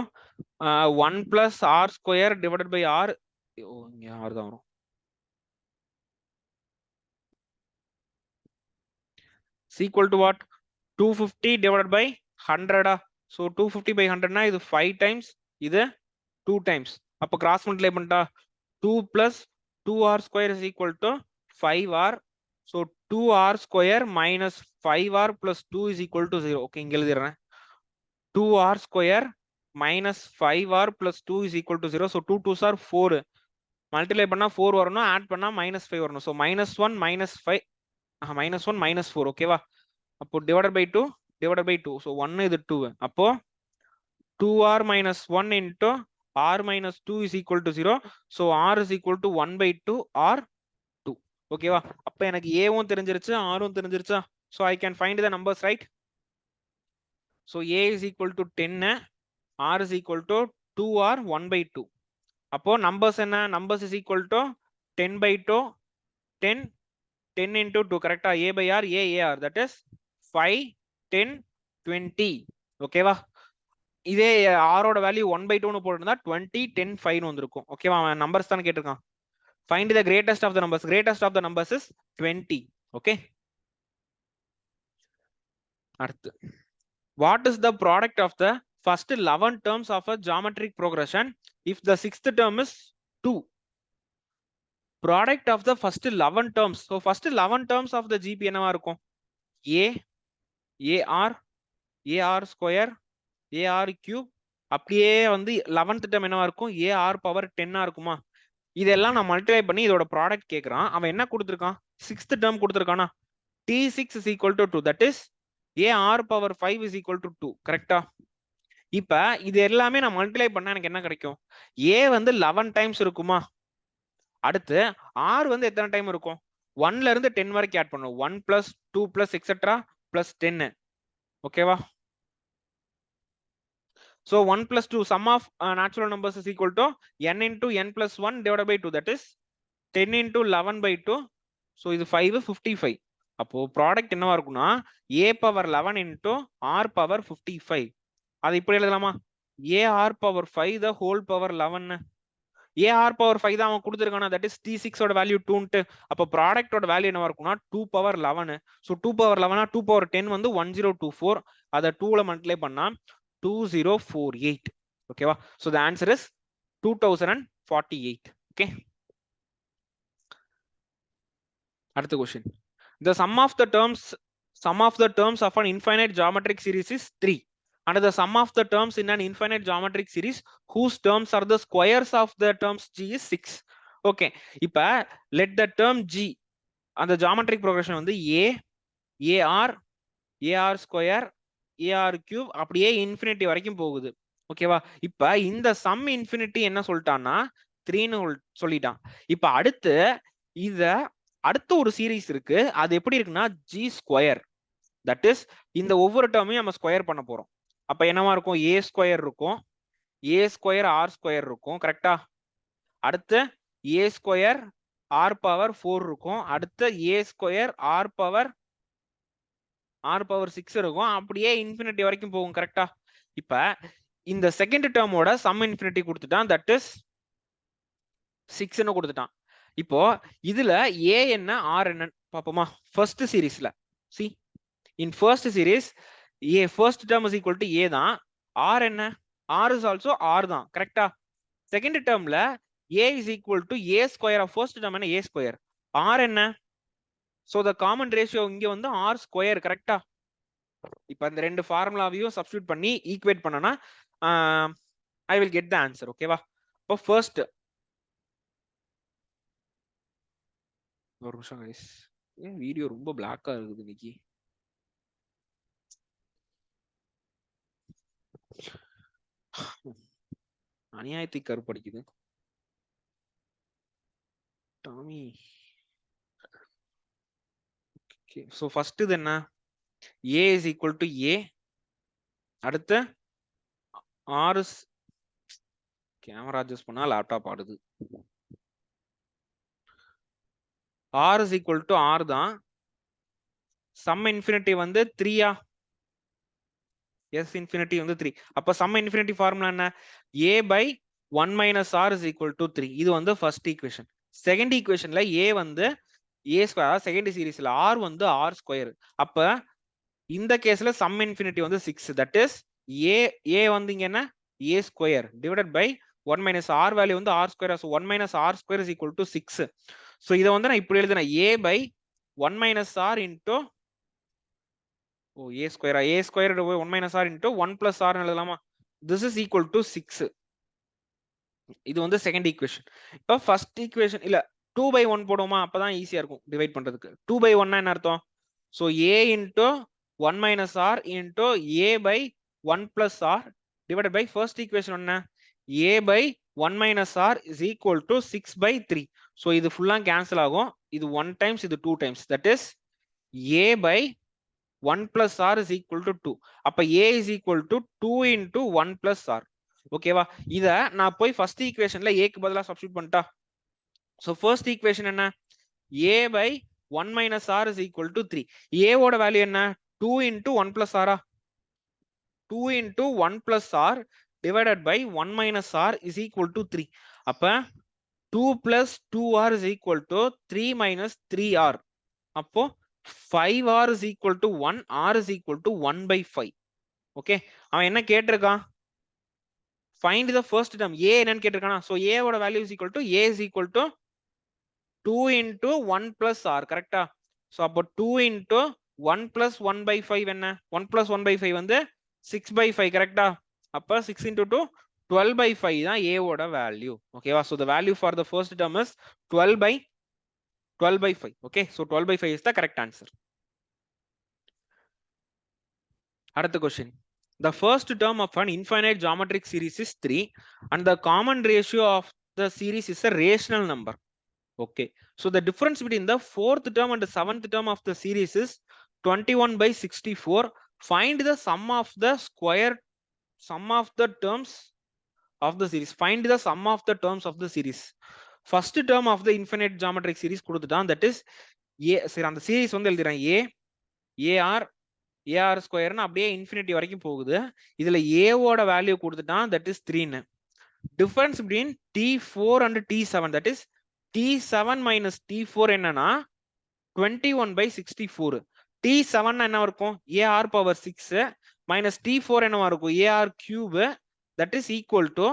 1 plus r square divided by r, இங்க r தான் வரும். is equal to what? 250 divided by 100 ah? so 250 by 100 னா இது 5 times, இது 2 times. அப்ப கிராஸ் மல்டிப்ளை பண்ணிட்டா 2 plus 2r square is equal to 5r. so 2r square minus 5r plus 2 is equal to 0. Okay, இங்க எழுதிறேன். 2r square minus 5r plus 2 is equal to 0. so 2 2s are 4. Multiply பண்ணா 4 வரணும், add பண்ணா -5 வரணும். so -1 -5 -1 -4. ஓகேவா? அப்போ divided by 2 divided by 2. so 1 இது 2. அப்போ 2r minus 1 into r minus 2 is equal to 0. so r is equal to 1 by 2 r 2. ஓகேவா? அப்ப எனக்கு a வும் தெரிஞ்சிருச்சு, r வும் தெரிஞ்சிருச்சா? so I can find the numbers, right? so a is equal to 10, r is equal to 2r 1 by 2. அப்போ numbers என்ன? numbers is equal to 10 by 2, 10 into 2. கரெக்டா? a by r a ar, that is 5 10 20. ஓகேவா? இதே r ஓட value 1 by 2 னு போட்டுருந்தா 20 10 5 னு வந்திருக்கும். ஓகேவா? அவன் நம்பர்ஸ் தான கேட்டிருக்கான். find the greatest of the numbers. greatest of the numbers is 20. okay, அடுத்து what is the product of the first 11 terms of a geometric progression if the sixth term is 2? Product of the first 11 terms. So first 11 terms of the GP என்னவா இருக்கும்? AR square, AR cube, அப்படியே வந்து 11th term என்னவா இருக்கும்? AR power 10 இருக்குமா? இதெல்லாம் நான் multiply பண்ணி இதோட ப்ராடக்ட் கேக்குறான். அவன் என்ன கொடுத்திருக்கான்? 6th term கொடுத்திருக்கானா? T6 is equal to 2. That is AR power 5 is equal to 2. கரெக்டா? இப்ப இது எல்லாமே நான் மல்டிப்ளை பண்ணா எனக்கு என்ன கிடைக்கும்? A வந்து 11 டைம்ஸ் இருக்குமா? அடுத்து R வந்து எத்தனை டைம் இருக்கும்? 1ல இருந்து 10 வரைக்கும் ஆட் பண்ணுவோம். 1 plus 2 plus etc plus 10. ஓகேவா? So 1 plus 2 sum of natural numbers is equal to n into n plus 1 divided by 2. That is 10 into 11 by 2. So இது 5 55. அப்போ ப்ராடக்ட் என்னவா இருக்கும்னா A power 11 into R power 55. அது இப்படி எழுதலாமா? AR power 5 the whole power 11. AR power 5 தான் அவன் கொடுத்திருக்கானா, that is T6 ஓட வேல்யூ 2. அப்போ ப்ராடக்டோட வேல்யூ என்னவா இருக்கும்னா 2 power 11. ஸோ 2 power 11 2 power 10 வந்து 1024. அதை 2ல மல்டிப்ளை பண்ணா 2048. ஓகேவா? So the answer is 2048. Okay. அடுத்த question. The sum of the terms of an infinite geometric series is 3. And the sum of the terms in an infinite geometric series whose terms are the squares of the terms G is 6. Okay. இப்ப let the term G அந்த geometric progression வந்து AR square, AR cube அப்படியே infinity வரைக்கும் போகுது. ஓகேவா? இப்ப இந்த sum infinity என்ன சொல்லிட்டான்னா 3ன்னு சொல்லிட்டான். இப்ப அடுத்த ஒரு சீரீஸ் இருக்கு. அது எப்படி இருக்குன்னா G ஸ்கொயர். தட் இஸ் இந்த ஒவ்வொரு டேர்மையும் நம்ம ஸ்கொயர் பண்ண போறோம். அப்ப என்னவா இருக்கும்? A ஸ்கொயர் இருக்கும், A ஸ்கொயர் R ஸ்கொயர் இருக்கும். கரெக்டா? அடுத்து A ஸ்கொயர் R பவர் 4 இருக்கும். அடுத்து A ஸ்கொயர் R பவர் 6 இருக்கும். அப்படியே இன்ஃபினிட்டி வரைக்கும் போகும். கரெக்டா? இப்ப இந்த செகண்ட் டேர்மோட சம் இன்ஃபினிட்டி கொடுத்துட்டான். தட் இஸ் 6ன்னு கொடுத்துட்டான். இப்போ இதுல A என்ன R என்ன பாப்போமா? ஃபர்ஸ்ட் சீரீஸ்ல see in first series A first term is equal to A தான். R என்ன? R is also R தான். கரெக்டா? செகண்ட் டேர்ம்ல A is equal to A square of first term என்ன? A square. R என்ன? so the common ratio இங்க வந்து R square. கரெக்டா? இப்போ இந்த ரெண்டு ஃபார்முலாவையும் சப்ஸ்டிட்யூட் பண்ணி ஈக்குவேட் பண்ணனா I will get the answer. ஓகேவா? இப்போ ஃபர்ஸ்ட் ஒரு நிமிஷம் கைஸ், ஏன் வீடியோ ரொம்ப பிளாக்கா இருக்குது இன்னைக்கு? அநியாயத்தை கருப்படிக்குது டாமி. ஓகே, சோ ஃபர்ஸ்ட் இது என்ன? A is equal to A. அடுத்து R is கேமரா அட்ஜஸ்ட் பண்ணா லேப்டாப் ஆடுது. R is equal to R தான். சம் இன்ஃபினிட்டி வந்து 3யா? எஸ் இன்ஃபினிட்டி வந்து 3. அப்ப சம் இன்ஃபினிட்டி ஃபார்முலா என்ன? A by 1 minus R is equal to 3. இது வந்து ஃபர்ஸ்ட் ஈக்குவேஷன். செகண்ட் ஈக்குவேஷன்ல A வந்து A ஸ்கொயர், செகண்ட் சீரீஸ்ல R வந்து R ஸ்கொயர். அப்ப இந்த கேஸ்ல சம் இன்ஃபினிட்டி வந்து 6. தட் இஸ் A வந்து இங்க என்ன? A square divided by 1 minus R value வந்து R square. so 1 minus R square is equal to 6. so இத வந்து நான் இப்படி எழுதுறேன். A by 1 minus R into A square. A square 1 minus R into 1 plus R எழுதலாமா? this is equal to 6. இது வந்து second equation. இப்போ ஃபர்ஸ்ட் ஈக்குவேஷன் இல்ல 2 by 1 போடுவோமா? அப்பதான் ஈஸியா இருக்கும் டிவைட் பண்றதுக்கு. 2 by 1 என்ன அர்த்தம்? so A into 1 minus R into A by 1 plus R divided by first equation என்ன? A by 1 minus R is equal to 6 by 3. so இது ஃபுல்லா கேன்சல் ஆகும். இது 1 times, இது 2 times. that is A by 1 plus R is equal to 2. அப்ப A is equal to 2 into 1 plus R. ஓகேவா? இத நான் போய் ஃபர்ஸ்ட் ஈக்குவேஷன்ல A க்கு பதிலா சப்ஸ்டிட்யூட் பண்ணிட்டா. so first equation என்ன? A by 1 minus R is equal to 3. A ஓட வேல்யூ என்ன? 2 into 1 plus R. 2 into 1 plus R divided by 1 minus R is equal to 3. அப்ப 2 plus 2R is equal to 3 minus 3R. அப்போ 5r is equal to 1, r is equal to 1 by 5. Okay, அவன் என்ன கேட்டிருக்கான்? Find the first term. A என்னன்னு கேட்டிருக்கானா? So A ஓட value is equal to A is equal to 2 into 1 plus r. கரெக்டா? So அப்போ 2 into 1 plus 1 by 5 என்ன? 1 plus 1 by 5 வந்து 6 by 5. கரெக்டா? அப்போ 6 into 2 12 by 5 தான் A ஓட value. ஓகேவா? So the value for the first term is 12 by 5. Okay, so 12 by 5 is the correct answer. அடுத்த question. The first term of an infinite geometric series is 3 and the common ratio of the series is a rational number. Okay, so the difference between the fourth term and the seventh term of the series is 21 by 64. Find the sum of the terms of the series. Find the sum of the terms of the series. First term of the infinite geometric series கொடுத்துட்டான், that is a. சரி, அந்த series வந்து எழுதுறேன் ar ஸ்கொயர்னு அப்படியே infinity வரைக்கும் போகுது. இதுல a ஓட வேல்யூ கொடுத்துட்டான், that is 3ன்னு. Difference between t4 and t7, that is t7 minus t4 என்னன்னா 21 by 64. t7 என்ன இருக்கும்? ar power 6 minus t4 என்னவா இருக்கும்? ar cube, that is equal to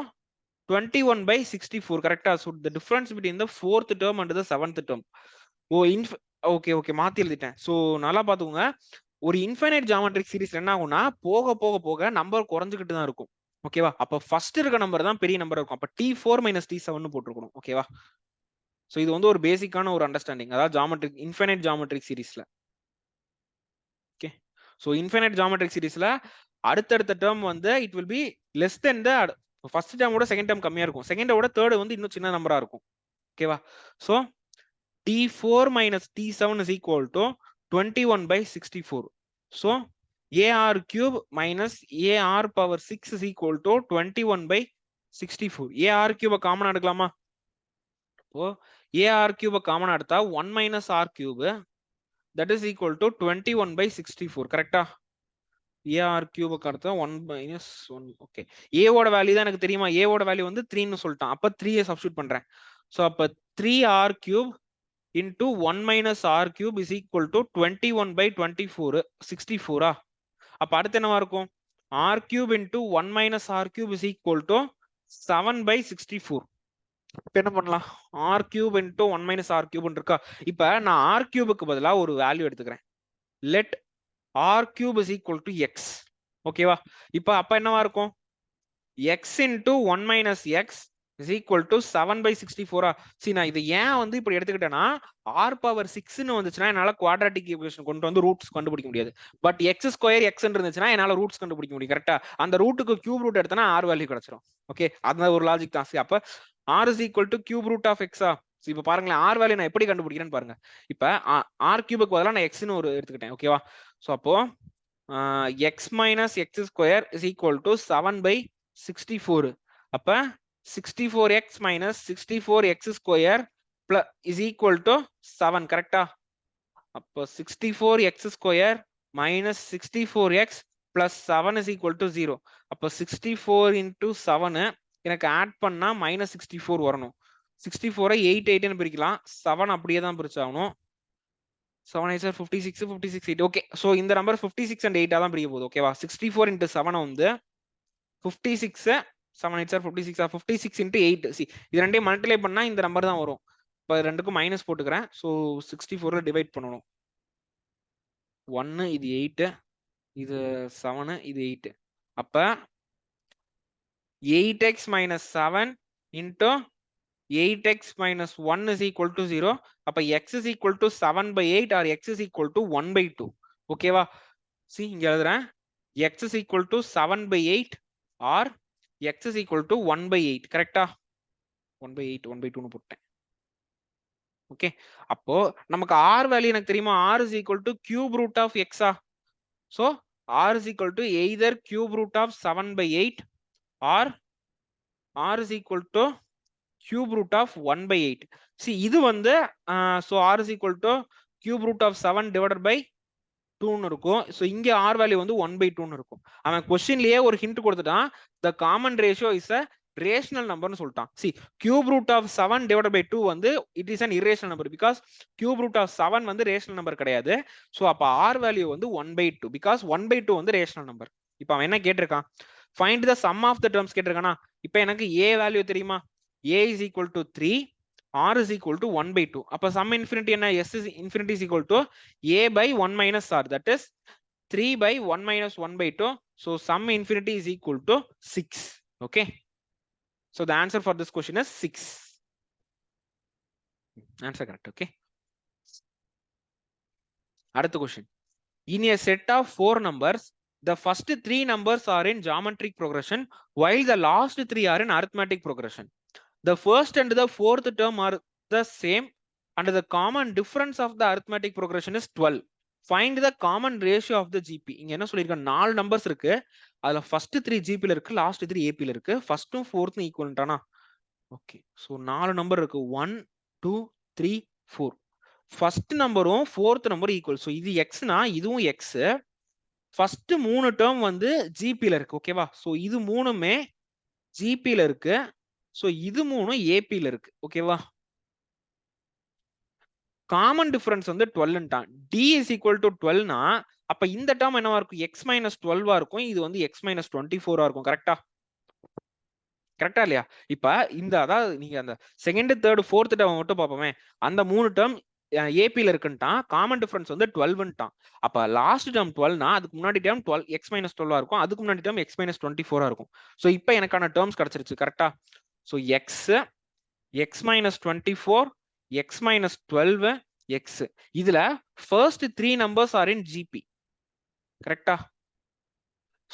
21 by 64. கரெக்டா? So the difference between the fourth term and the seventh term. Okay மாத்தி எழுதிட்டேன். So நல்லா பாத்துக்கோங்க, ஒரு இன்ஃபைனைட் ஜியோமெட்ரிக் சீரிஸ் என்ன ஆகும்னா போக போக போக நம்பர் குறைஞ்சுக்கிட்டு தான் இருக்கும். ஓகேவா? அப்ப ஃபர்ஸ்ட் இருக்க நம்பர் தான் பெரிய நம்பர் இருக்கும். அப்ப t4 minus t7 போட்டுருக்கணும். ஓகேவா? ஸோ இது வந்து ஒரு பேசிக்கான ஒரு அண்டர்ஸ்டாண்டிங், அதாவது இன்ஃபைனைட் ஜியோமெட்ரிக் சீரிஸ்ல. ஓகே, ஸோ இன்ஃபைனைட் ஜியோமெட்ரிக் சீரிஸ்ல அடுத்தடுத்த டேர்ம் வந்து it will be less than the first டேர்மோட செகண்ட் டேர்ம் கம்மியா இருக்கும், செகண்டோட தேர்ட் வந்து இன்னும் சின்ன நம்பரா இருக்கும். ஓகேவா? So t4 minus t7 is equal to 21 by 64. So ar cube minus ar power 6 is equal to 21 by 64. ar cube common எடுக்கலாமா? இப்போ ar cube காமன் எடுத்தா 1 minus r cube, that is equal to 21 by 64. கரெக்டா? ar cube அடுத்தா 1 minus 1. Okay, a ஓட value தான் எனக்கு தெரியுமா? a ஓட வேல்யூ வந்து 3 ன்னு சொல்லிட்டான். அப்ப 3 சப்ஸ்டிட்யூட் பண்றேன். சோ அப்ப 3r cube into 1 minus r cube is equal to 21 by 24, 64. அப்ப அடுத்து என்னவா இருக்கும்? r cube into 1 minus r cube is equal to 7 by 64. இப்ப என்ன பண்ணலாம்? r cube into 1 minus r cube இருக்கா? இப்ப நான் r cubeக்கு பதிலா ஒரு வேல்யூ எடுத்துக்கிறேன். let r cube is equal to x. ஓகேவா? இப்ப அப்ப என்னவா இருக்கும்? x into 1 minus x is equal to 7 by 64. See, நான் இது ஏன் வந்து இப்படி எடுத்துக்கிட்டேன்னா r power 6 ன்னு வந்துச்சுன்னா என்னால குவாட்ராட்டிக் ஈக்குவேஷன் கொண்டு வந்து ரூட்ஸ் கண்டுபிடிக்க முடியாது. பட் x ஸ்கொயர் x இருந்துச்சுன்னா என்னால ரூட்ஸ் கண்டுபிடிக்க முடியும். கரெக்டா? அந்த ரூட்டுக்கு கியூப் ரூட் எடுத்தனா r வேல்யூ கிடைச்சிரும். ஓகே, அந்த ஒரு லாஜிக் தான். அப்ப r is equal to cube root of x. இப்ப பாருங்களேன், r வேல்யூ நான் எப்படி கண்டுபிடிக்கிறேன்னு பாருங்க. இப்ப r கியூபுக்கு பதிலா நான் x ன்னு ஒரு எடுத்துக்கிட்டேன். ஓகேவா? சோ அப்போ x minus x square is equal to 7 by 64. அப்ப 64x minus 64x square plus is equal to 7. கரெக்டா? அப்போ 64x square minus 64x plus 7 is equal to 0. அப்போ 64 into 7 எனக்கு ஆட் பண்ணா minus 64 வரணும். 64 8 8 ன்னு பிரிக்கலாம், 7 அப்படியே தான் பிரிச்சாகணும். 7 8 56 56 8. ஓகே, சோ இந்த நம்பர் 56 and 8 தான் பிரிக்க போகுது. ஓகேவா? 64 into 7 வந்து 56, 7 8 56, 56 into 8. see, இது ரெண்டையும் மல்டிப்ளை பண்ணா இந்த நம்பர் தான் வரும். இப்ப ரெண்டுக்கும் மைனஸ் போட்டுக்கிறேன். சோ 64ல டிவைட் பண்ணணும். 1 இது 8, இது 7, இது 8. அப்ப 8x minus 7 into 8x minus 1 is equal to 0. அப்ப x is equal to 7 by 8 or x is equal to 1 by 2. ஓகேவா? see, இங்க எழுதுறேன், x is equal to 7 by 8 or x is equal to 1 by 8. கரெக்டா? 1 by 8 1 by 2 ன்னு போட்டேன். Okay, அப்போ நமக்கு r value எனக்கு தெரியுமா? r is equal to cube root of x. so r is equal to either cube root of 7 by 8 or r is equal to cube root of 1 by 8. see, இது வந்து so r is equal to cube root of 7 divided by 2 ன்னு இருக்கும். so இங்க r value வந்து 1 by 2 ன்னு இருக்கும். அவன் क्वेश्चनலயே ஒரு ஹிண்ட் கொடுத்துட்டான், the common ratio is a rational நம்பர்னு சொல்லிட்டான். see cube root of 7 divided by 2 வந்து it is an irrational number because cube root of 7 வந்து ரேஷனல் நம்பர் கிடையாது. சோ அப்ப r வேல்யூ வந்து 1/2 because 1/2 வந்து ரேஷனல் நம்பர். இப்போ அவன் என்ன கேட்டிருக்கான், find the sum of the terms கேட்டிருக்கானா. இப்போ எனக்கு a வேல்யூ தெரியுமா, a is equal to 3, r is equal to 1/2. அப்ப sum infinity என்ன, s is infinity is equal to a by 1 minus r, that is 3 by 1 minus 1/2. so sum infinity is equal to 6. okay, so the answer for this question is 6. Answer correct. okay, அடுத்த question. In a set of 4 numbers, the first 3 numbers are in geometric progression while the last 3 are in arithmetic progression. The first and the fourth term are the same and the common difference of the arithmetic progression is 12. Find the common ratio of the GP. இங்க என்ன சொல்லிருக்காங்க, 4 numbers இருக்கு, அதுல first 3 GP ல இருக்கு, last 3 AP ல இருக்கு, ஃபர்ஸ்டும் ஃபோர்த்தும் ஈக்குவலன்ட்டானா. Okay, so 4 number இருக்கு, 1 2 3 4. ஃபர்ஸ்ட் நம்பரும் ஃபோர்த் நம்பரும் ஈக்குவல். ஸோ இது எக்ஸ்னா இதுவும் எக்ஸ். ஃபர்ஸ்ட் 3 டேர்ம் வந்து ஜிபில இருக்கு. ஓகேவா, ஸோ இது மூணுமே ஜிபில இருக்கு, ஸோ இது மூணும் ஏபில இருக்கு. ஓகேவா, காமன் டிஃபரன்ஸ் வந்து 12ன்ட்டான். டி இஸ் ஈக்குவல் டு 12னா அப்ப இந்த டேர்ம் என்னவா இருக்கும், எக்ஸ் மைனஸ் 12 இருக்கும், இது வந்து எக்ஸ் மைனஸ் 24 இருக்கும். கரெக்டா, கரெக்டா இல்லையா? இப்ப இந்த அதாவது நீங்க அந்த செகண்ட் தேர்ட் ஃபோர்த் டேர்ம் மட்டும் பார்ப்போமே, அந்த 3 டேர்ம் ஏபில இருக்குன்ட்டான், காமன் டிஃபரன்ஸ் வந்து 12ன்ட்டான். அப்ப லாஸ்ட் டேர்ம் 12னா அதுக்கு முன்னாடி டேர்ம் 12 எக்ஸ் மைனஸ் 12 இருக்கும், அதுக்கு முன்னாடி டேர்ம் எக்ஸ் மைனஸ் 24 இருக்கும். ஸோ இப்போ எனக்கான டேர்ம்ஸ் கிடைச்சிருச்சு. கரெக்டா, so X X minus 24 X minus 12 X. இதுல first 3 numbers are in GP. கரெக்டா,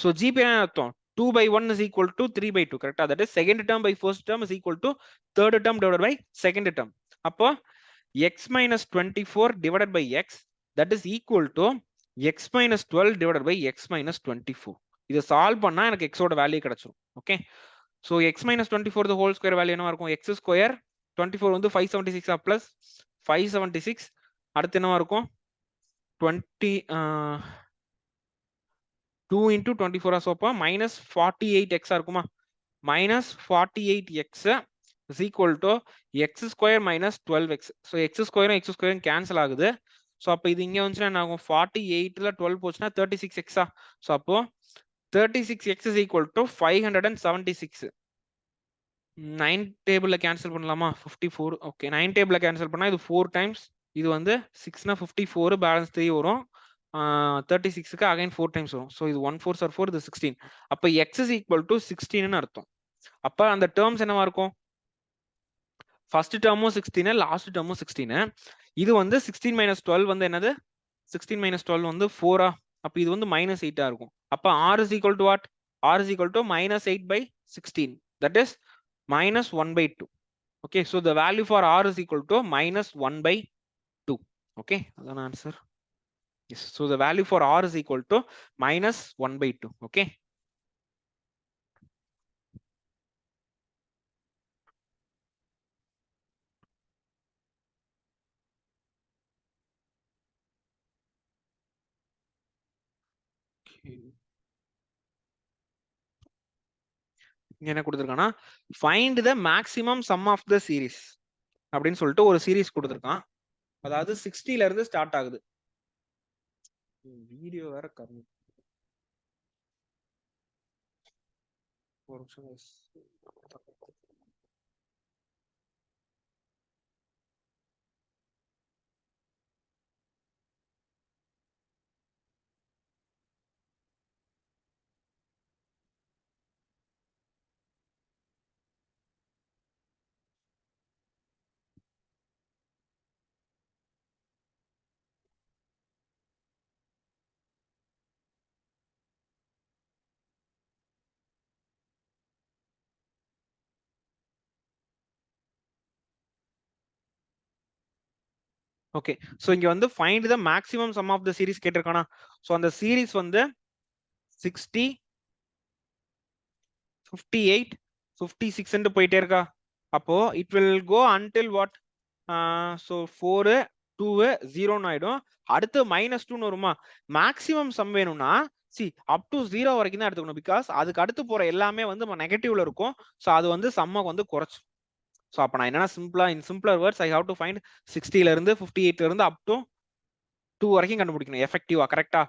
ஸோ ஜிபி என்ன அர்த்தம், 2 by 1 is equal to 3 by 2. கரெக்டா, that is second term by first term is equal to third term divided by second term. அப்போ x minus 24 divided by x, that is equal to x minus 12 divided by x minus 24. இதை solve பண்ணா எனக்கு x ஓட value கிடைச்சிரும். Okay, so x minus 24 the whole square value என்னவா இருக்கும், x square 24 வந்து 576 plus 576, அடுத்து என்னவா இருக்கும் 2 into 24 சோப்பா minus 48x இருக்குமா, minus 48x is equal to x square minus 12x. so x square x square cancel ஆகுது. so அப்ப இது இங்க வந்துச்சுன்னா என்ன ஆகும், 48ல 12 போச்சுன்னா 36x. so அப்போ 36x is equal to 576. 9 டேபிள்ல கேன்சல் பண்ணலாமா, 54. ஓகே, 9 டேபிள்ல கேன்சல் பண்ணா இது 4 டைம்ஸ், இது வந்து 6னா 54, பேலன்ஸ் 3 வரும், 36க்கு அகைன் 4 டைம்ஸ் வரும். ஸோ இது 1 4 4, இது 16. அப்ப x is equal to 16ன்னு அர்த்தம். அப்ப அந்த டேர்ம்ஸ் என்னவா இருக்கும், ஃபர்ஸ்ட் டேர்மும் 16, லாஸ்ட் டேர்மும் 16. இது வந்து 16 minus 12 வந்து என்னது, 16 minus 12 வந்து 4. அப்ப இது வந்து minus 8 இருக்கும். அப்ப r is equal to what, r is equal to minus 8 by 16, that is minus 1/2. okay, so the value for r is equal to minus 1/2. okay, அதான் answer. yes, so the value for r is equal to minus 1/2. okay, என்ன கொடுத்திருக்கானா, find the maximum sum of the series அப்படின்னு சொல்லிட்டு ஒரு series கொடுத்திருக்கான். அதாவது 60ல இருந்து start ஆகுது. Video வேற கம்மி, ஒரு நிமிஷம். ஓகே, சோ இங்க வந்து find the maximum sum of the series கேட்டிருக்கானா. சோ அந்த சீரிஸ் வந்து 60 58 56 ன்னு போயிட்டே இருக்கா. அப்போ it will go until what, so 4 2 0 ஆயிடும். அடுத்து -2 வருமா, மேக்ஸிமம் சம் வேணும்னா சி அப் டு 0 வரைக்கும் தான் எடுத்துக்கணும். பிகாஸ் அதுக்கு அடுத்து போற எல்லாமே வந்து நெகட்டிவ்ல இருக்கும். ஸோ அது வந்து சம்ம வந்து குறைச்சு. ஸோ அப்போ நான் என்னன்னா சிம்பிளா in simpler words I have to find 60ல இருந்து 58ல இருந்து அப் டு 2 வரைக்கும் கண்டுபிடிக்கணும் எஃபெக்டிவா. கரெக்டா?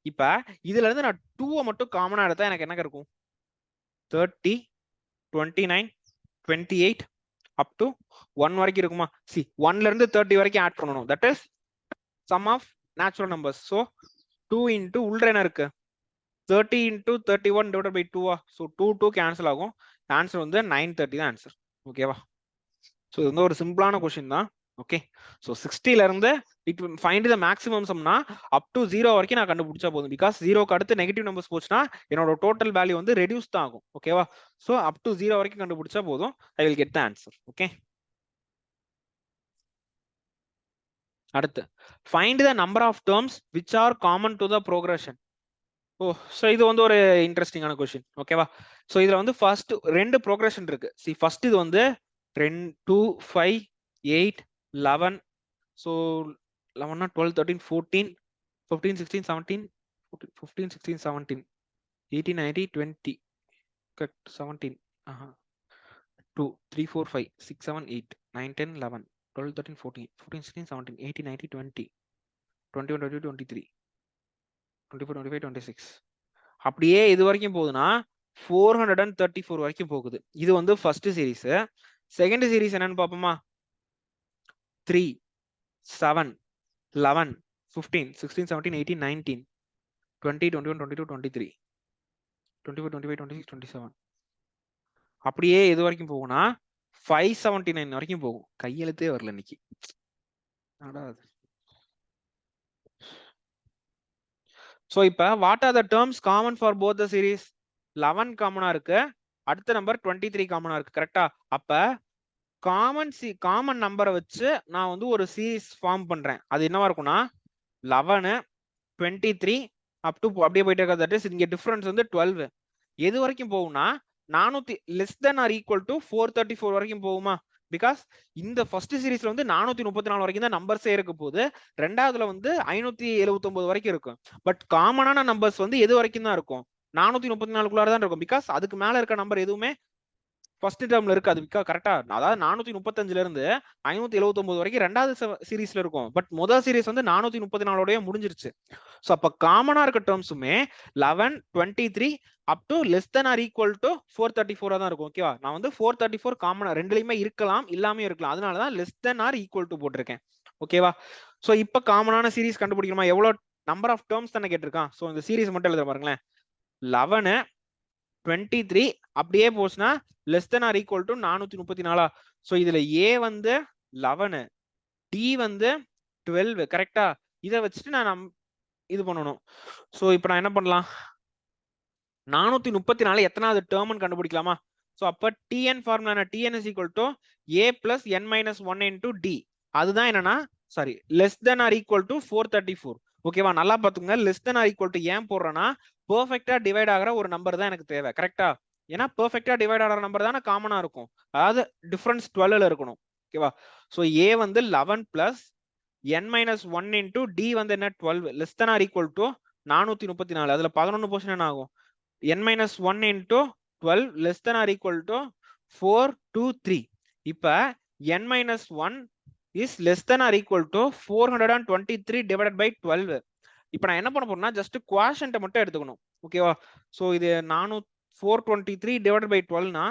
இப்ப இதுல இருந்து நான் 2 மட்டும் காமனா எடுத்தா எனக்கு என்ன இருக்கும்? 30, 29, 28 அப் டு 1 வரைக்கும் இருக்குமா? சி 1ல இருந்து 30 வரைக்கும் ஆட் பண்ணணும். That is sum of natural numbers. So 2 into உள்ள என்ன இருக்கு? 30 into 31 divided by 2. So 2 cancel ஆகும். ஆன்சர் வந்து 930 தான் ஆன்சர். ஓகேவா? ஸோ இது வந்து ஒரு சிம்பிளான கொஸ்டின் தான். ஓகே. ஸோ 60ல இருந்து இட் ஃபைண்ட் த மேக்ஸிமம் சம்னா அப் டு 0 வரைக்கும் நான் கண்டுபிடிச்சா போதும். பிகாஸ் 0க்கு அடுத்து நெகட்டிவ் நம்பர்ஸ் போச்சுன்னா என்னோட டோட்டல் வேல்யூ வந்து ரெடியூஸ் தான் ஆகும். ஓகேவா? ஸோ அப் டு 0 வரைக்கும் கண்டுபிடிச்சா போதும். I will get the answer. Okay. அடுத்து find the number of terms which are common to the progression. Oh, so இது வந்து ஒரு இன்ட்ரெஸ்டிங்கான கொஸ்டின். ஓகேவா? ஸோ இதுல வந்து ஃபர்ஸ்ட் 2 ப்ரோக்ரஷன் இருக்கு. சி ஃபர்ஸ்ட் இது வந்து 2, 5, 8, 11. So 11, 12, 13, 14, 15, 16, 17, 15, 16, 17, 18, 19, 20, correct, 17, 2, 3, 4, 5, 6, 7, 8, 9, 10, 11, 12, 13, 14, 15, 16, 17, 18, 19, 20, 21, 22, 23, 24, 25, 26. அப்படியே இது வரைக்கும் போகுதுன்னா 434 வரைக்கும் போகுது. இது வந்து ஃபர்ஸ்ட் சீரிஸ். செகண்ட் சீரிஸ் என்னன்னு பாப்போமா? 3, 7, 11, 15, 16, 17, 18, 19, 20, 21, 22, 23, 24, 25, 26, 27. அப்படியே இது வரைக்கும் போகும்னா 579 வரைக்கும் போகும். கையெழுத்தே வரல இன்னைக்கு. ஸோ இப்போ what are the terms common for both the series? 11 காமனா இருக்கு, அடுத்த நம்பர் 23 காமனா இருக்கு. கரெக்டா? அப்ப காமன் நம்பரை வச்சு நான் வந்து ஒரு சீரிஸ் ஃபார்ம் பண்றேன். அது என்னவா இருக்கும்னா 11, 23 அப் டு அப்படியே போயிட்டே இருக்காது. தட் இஸ் இங்க டிஃபரன்ஸ் வந்து 12. எது வரைக்கும் போகும்னா 400 less than or equal to 434 வரைக்கும் போகுமா? பிகாஸ் இந்த ஃபர்ஸ்ட் சீரிஸ்ல வந்து 434 வரைக்கும் தான் நம்பர்ஸே இருக்க போகுது. ரெண்டாவதுல வந்து 579 வரைக்கும் இருக்கும். பட் காமனான நம்பர்ஸ் வந்து எது வரைக்கும் தான் இருக்கும்? 434 தான் இருக்கும். பிகாஸ் அதுக்கு மேல இருக்க நம்பர் எதுவுமே ஃபர்ஸ்ட் டேர்ம்ல இருக்காது. கரெக்டா? அதாவது 435ல இருந்து 579 வரைக்கும் ரெண்டாவது சீரிஸ்ல இருக்கும். பட் முதல் சீரிஸ் வந்து 434 முடிஞ்சிருச்சு. ஸோ அப்ப காமனா இருக்க டேர்ம்ஸுமே 11, 23 up to less than or equal to 434 தான் இருக்கும். ஓகேவா? நான் வந்து 434 காமனா ரெண்டுலயுமே இருக்கலாம், இல்லாம இருக்கலாம். அதனாலதான் less than or equal to போட்டிருக்கேன். ஓகேவா? ஸோ இப்ப காமனான சீரிஸ் கண்டுபிடிக்கணுமா? எவ்வளவு நம்பர் ஆஃப் டேர்ம்ஸ் தானே கேட்டிருக்கான். ஸோ இந்த சீரிஸ் மட்டும் எழுத பாருங்களேன். 11, 23 அப்படியே போச்சுன்னா less than or equal to 434. So இதுல ஏ வந்து 11, டி வந்து 12. கரெக்டா? இதை வச்சுட்டு நான் இது பண்ணணும். ஸோ இப்போ நான் என்ன பண்ணலாம்? 434 எத்தனாவது டேர்ம்னு கண்டுபிடிக்கலாமா? ஸோ அப்ப TN formula TN is equal to A plus N minus 1 into T. அதுதான் என்னன்னா sorry less than or equal to 434. ஓகேவா? நல்லா பாத்துங்க. Less than or equal to ஏன் போடுறேன்னா பெர்ஃபெக்ட்டா டிவைட் ஆகிற ஒரு நம்பர் தான் எனக்கு தேவை. கரெக்டா? ஏன்னா பெர்ஃபெக்ட்டா டிவைட் ஆகிற நம்பர் தானே காமனா இருக்கும். அதாவது டிஃபரன்ஸ் 12ல இருக்கணும். ஓகேவா? ஸோ ஏ வந்து 11 plus N minus 1 into T வந்து என்ன 12 less than or equal to 434. அதுல 11 போர்ஷன் என்ன ஆகும்? n minus 1 into 12 less than or equal to 4, 2, 3. இப்ப n minus 1 is less than or equal to 423 divided by 12. இப்ப நான் என்ன பண்ண போறேன்னா ஜஸ்ட் குவாஷன்ட் மட்டும் எடுத்துக்கணும். ஓகேவா? சோ இது 423 divided by 12னா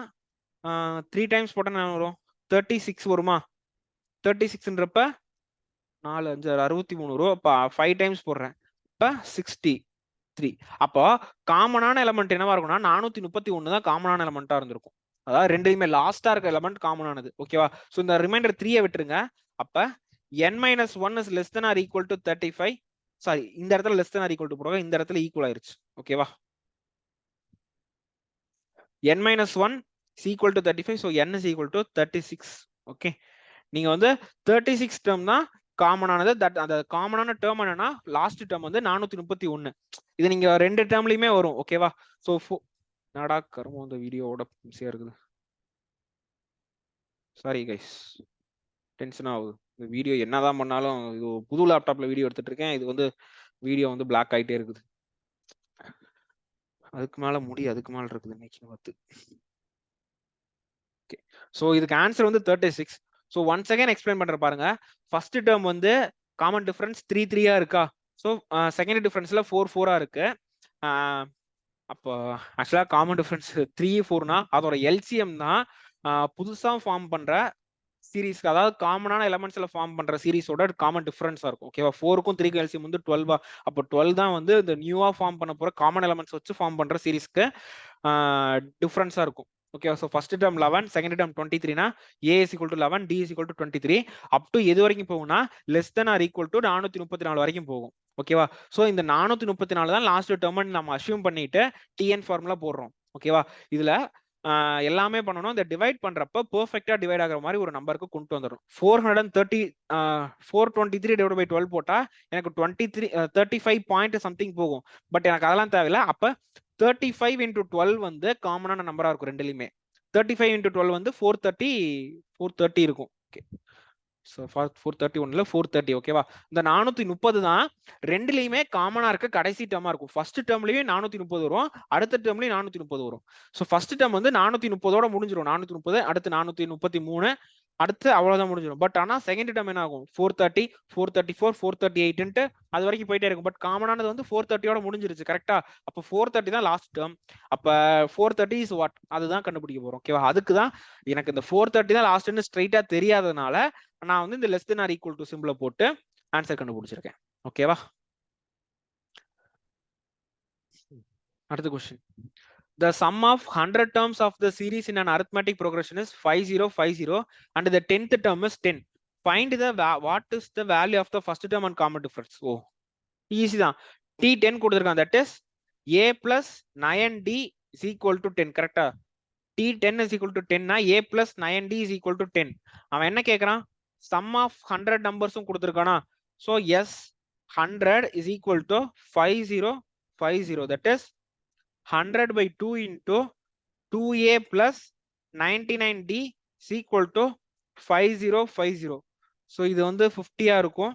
3 டைம்ஸ் போட்டா என்ன வரும்? 36 வருமா? 36ன்றப்ப 4 5 63 வரும். அப்ப 5 டைம்ஸ் போடுறேன். இப்ப 63. அப்போ காமனான எலமெண்ட் என்னவா இருக்கும்னா 431 தான் காமனான எலமெண்டா இருந்திருக்கும். அதாவது ரெண்டுலயுமே லாஸ்டா இருக்க எலமெண்ட் காமனானது. ஓகேவா? சோ இந்த ரிமைண்டர் 3 விட்டுருங்க. அப்ப n minus 1 is less than or equal to 35. Sorry, இந்த இடத்துல less than or equal to போடுங்க. இந்த இடத்துல ஈக்குவல் ஆயிருச்சு. ஓகேவா? n minus 1 is equal to 35. so n is equal to 36. Okay, நீங்க வந்து 36 டேர்ம் தான் காமனானது. தட் அந்த காமனான டேர்ம் என்னன்னா லாஸ்ட் டேர்ம் வந்து 431. இது நீங்க ரெண்டு டேர்ம்லயுமே வரும். ஓகேவா? சோ நாடா கர்மம் அந்த வீடியோவோட ஈஸியா இருக்குது. சாரி கைஸ், டென்ஷன் ஆகுது. இந்த வீடியோ என்னதான் பண்ணாலும் இது புது லேப்டாப்ல வீடியோ எடுத்துட்டு இருக்கேன். இது வந்து வீடியோ வந்து பிளாக் ஆயிட்டே இருக்குது. அதுக்கு மேல அதுக்கு மேல இருக்குது இன்னைக்கு 10. ஓகே, ஸோ இதுக்கு ஆன்சர் வந்து 36. ஸோ ஒன்ஸ் அகைன் எக்ஸ்பிளைன் பண்ற பாருங்க. ஃபர்ஸ்ட் டேர்ம் வந்து காமன் டிஃபரன்ஸ் 3 3 இருக்கா. ஸோ செகண்ட் டிஃபரன்ஸ்ல 4 4 இருக்கு. அப்போ ஆக்சுவலா காமன் டிஃபரன்ஸ் 3 4னா அதோட எல்சிஎம் தான் புதுசா ஃபார்ம் பண்ற சீரீஸ்க்கு, அதாவது காமனான எலமெண்ட்ஸ்ல ஃபார்ம் பண்ற சீரீஸோட காமன் டிஃபரன்ஸா இருக்கும். ஓகேவா, 4க்கும் 3க்கும் எல்சிஎம் வந்து 12. அப்போ 12 தான் வந்து இந்த நியூவா ஃபார்ம் பண்ண போற காமன் எலமெண்ட்ஸ் வச்சு ஃபார்ம் பண்ற சீரீஸ்க்கு டிஃபரன்ஸா இருக்கும். Okay, so first term 11, second term 23னா a is equal to 11, d is equal to 23 up to எது வரைக்கும் போகும்னா less than or equal to 434 வரைக்கும் போகும். ஓகேவா, ஸோ இந்த 434 தான் லாஸ்ட் டேர்ம் நம்ம அசியூம் பண்ணிட்டு டிஎன் ஃபார்முலா போடுறோம். ஓகேவா, இதுல எல்லாமே பண்ணணும். இந்த டிவைட் பண்றப்ப பெர்ஃபெக்ட்டா டிவைட் ஆகிற மாதிரி ஒரு நம்பருக்கு கொண்டு வந்துடும். 423 டிவைட் பை 12 போட்டா எனக்கு 35 பாயிண்ட் சம்திங் போகும். பட் எனக்கு அதெல்லாம் தேவையில்லை. அப்ப 35 into 12 வந்து காமனான நம்பரா இருக்கும் ரெண்டுலயுமே. 35 into 12 வந்து 430 இருக்கும். ஓகே, ஸோ 431ல 430. ஓகேவா, இந்த 430 தான் ரெண்டுலயுமே காமனா இருக்க கடைசி டேர்மா இருக்கும். ஃபர்ஸ்ட் டேர்ம்லயும் 430 வரும், அடுத்த டேர்ம்லயும் 430 வரும். ஸோ ஃபர்ஸ்ட் டேர்ம் வந்து 430ஓட முடிஞ்சிடும். 430 அடுத்து 433 அடுத்து அவ்வளவுதான் முடிஞ்சிடும். பட் ஆனா செகண்ட் டேர்ம் என்ன ஆகும், 430 434 438 அது வரைக்கும் போயிட்டே இருக்கும். பட் காமனானது வந்து 430ஓட முடிஞ்சிருச்சு. கரெக்டா, அப்ப 430 தான் லாஸ்ட் டேர்ம். அப்ப 430 இஸ் வாட், அதுதான் கண்டுபிடிக்க போறோம். ஓகேவா, அதுக்கு தான் எனக்கு இந்த 430 தான் லாஸ்ட்னு ஸ்ட்ரைட்டா தெரியாததுனால நான் வந்து இந்த less than or equal to சிம்பிளை போட்டு ஆன்சர் கண்டுபிடிச்சிருக்கேன். ஓகேவா, அடுத்த question. The sum of 100 terms of the series in an arithmetic progression is 5050 and the 10th term is 10. Find the what is the value of the first term and common difference. Oh, easy தான். T10 கொடுத்திருக்கான், that is a plus 9d is equal to 10. கரெக்டா, T10 is equal to 10 னா a plus 9d is equal to 10. அவன் என்ன கேக்குறான், sum of 100 numbers கொடுத்திருக்கானா. So yes, 100 is equal to 5050, that is 100 by 2 into 2a plus 99d is equal to 5050. So இது வந்து 50 இருக்கும்,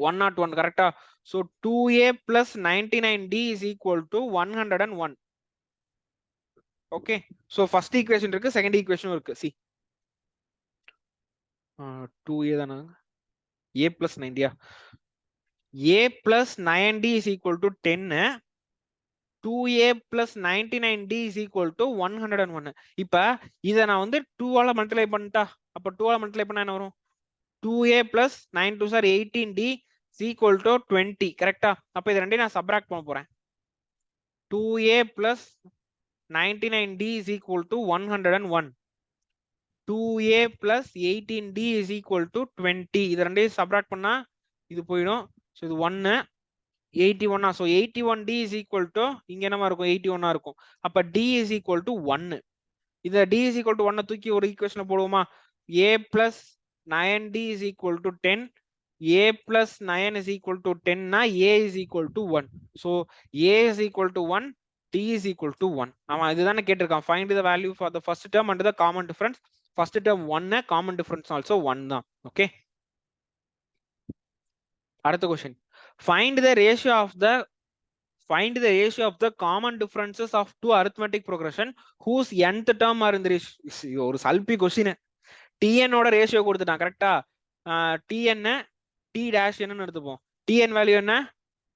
101. கரெக்டா, so 2a plus 99d is equal to 101. Okay, so first equation இருக்கு, second equation இருக்கு. see 2a தானா, a plus 90, a plus 9d is equal to 10, 2a plus 99d is equal to 101. இப்ப இத நான் வந்து 2 ஆல மல்டிப்ளை பண்ணிட்டா, அப்ப 2 ஆல மல்டிப்ளை பண்ணா என்ன வரும், 2a plus 9 2s are 18d is equal to 20. கரெக்டா, அப்ப இது ரெண்டையும் நான் சப்ட்ராக்ட் பண்ண போறேன். 2a plus 99d is equal to 101, 2a plus 18d is equal to 20. இது ரெண்டையும் சப்ட்ராக்ட் பண்ணா இது போயிடும். ஸோ இது 1 81. So 81d is equal to இங்க என்னமா இருக்கும், 81 இருக்கும். அப்ப d is equal to 1. இத d is equal to 1 தூக்கி ஒரு ஈக்குவேஷன்ல போடுவோமா, a plus 9d is equal to 10, a plus 9 is equal to 10 னா a is equal to 1. so a is equal to 1, d is equal to 1. ஆமா, இதுதானே கேட்டிருக்கான். find the value for the first term and the common difference. first term 1, common difference also 1 தான். Okay, அடுத்த question. find the ratio of the common differences of two arithmetic progression whose nth term are in the ratio. ஒரு சல்பி question. tn ஓட ratio கொடுத்துட்டான். கரெக்ட்டா, tn t dash என்ன எடுத்துப்போம், tn value என்ன